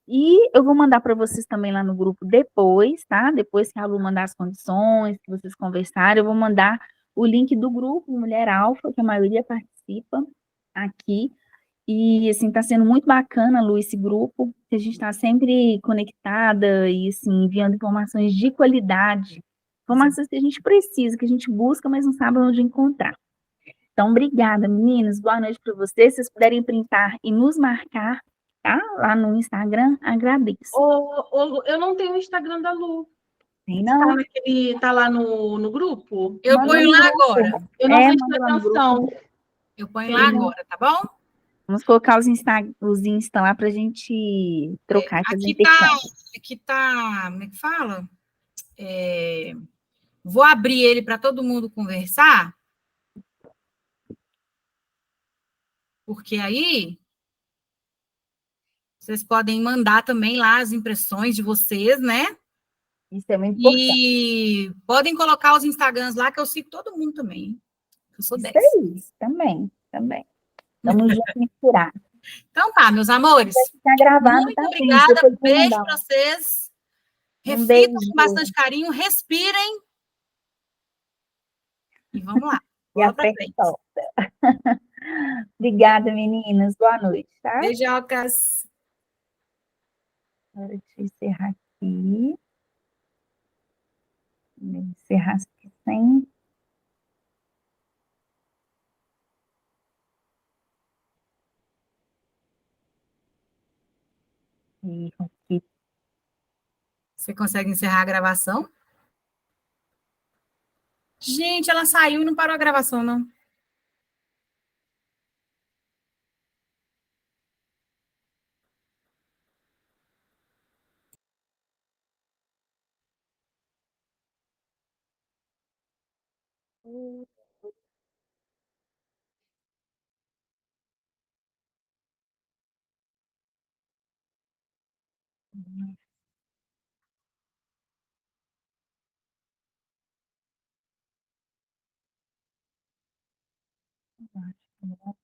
E eu vou mandar para vocês também lá no grupo depois, tá? Depois que a Lu mandar as condições, que vocês conversarem, eu vou mandar o link do grupo Mulher Alfa, que a maioria participa aqui. E, assim, tá sendo muito bacana, Lu, esse grupo, que a gente está sempre conectada e, assim, enviando informações de qualidade, informações que a gente precisa, que a gente busca, mas não sabe onde encontrar. Então, obrigada, meninas. Boa noite para vocês. Se vocês puderem printar e nos marcar, tá? Lá no Instagram, agradeço. Eu não tenho o Instagram da Lu. Tem não? Tá lá no grupo? Eu Manda ponho no lá grupo. agora. Eu não prestei Manda lá no grupo. atenção. Eu ponho lá agora, tá bom? Vamos colocar os Insta lá pra gente trocar essas Aqui tá, como é que fala? Vou abrir ele para todo mundo conversar, porque aí vocês podem mandar também lá as impressões de vocês, né? Isso é muito importante. E podem colocar os Instagrams lá, que eu sigo todo mundo também, hein? Eu sou Isso 10. aí, também. Tamo junto misturado. Então tá, meus amores. Vai ficar gravado, Muito tá, gente? obrigada. Depois eu vou Beijo mandar para vocês. um Reflitam beijo. com bastante carinho, respirem. E vamos lá. E Bola a para fé frente. solta. Obrigada, meninas. Boa noite, tá? Beijocas. Deixa eu encerrar aqui. Vou encerrar aqui sem. Erro aqui. Você consegue encerrar a gravação? Gente, ela saiu e não parou a gravação, não. Acho que não.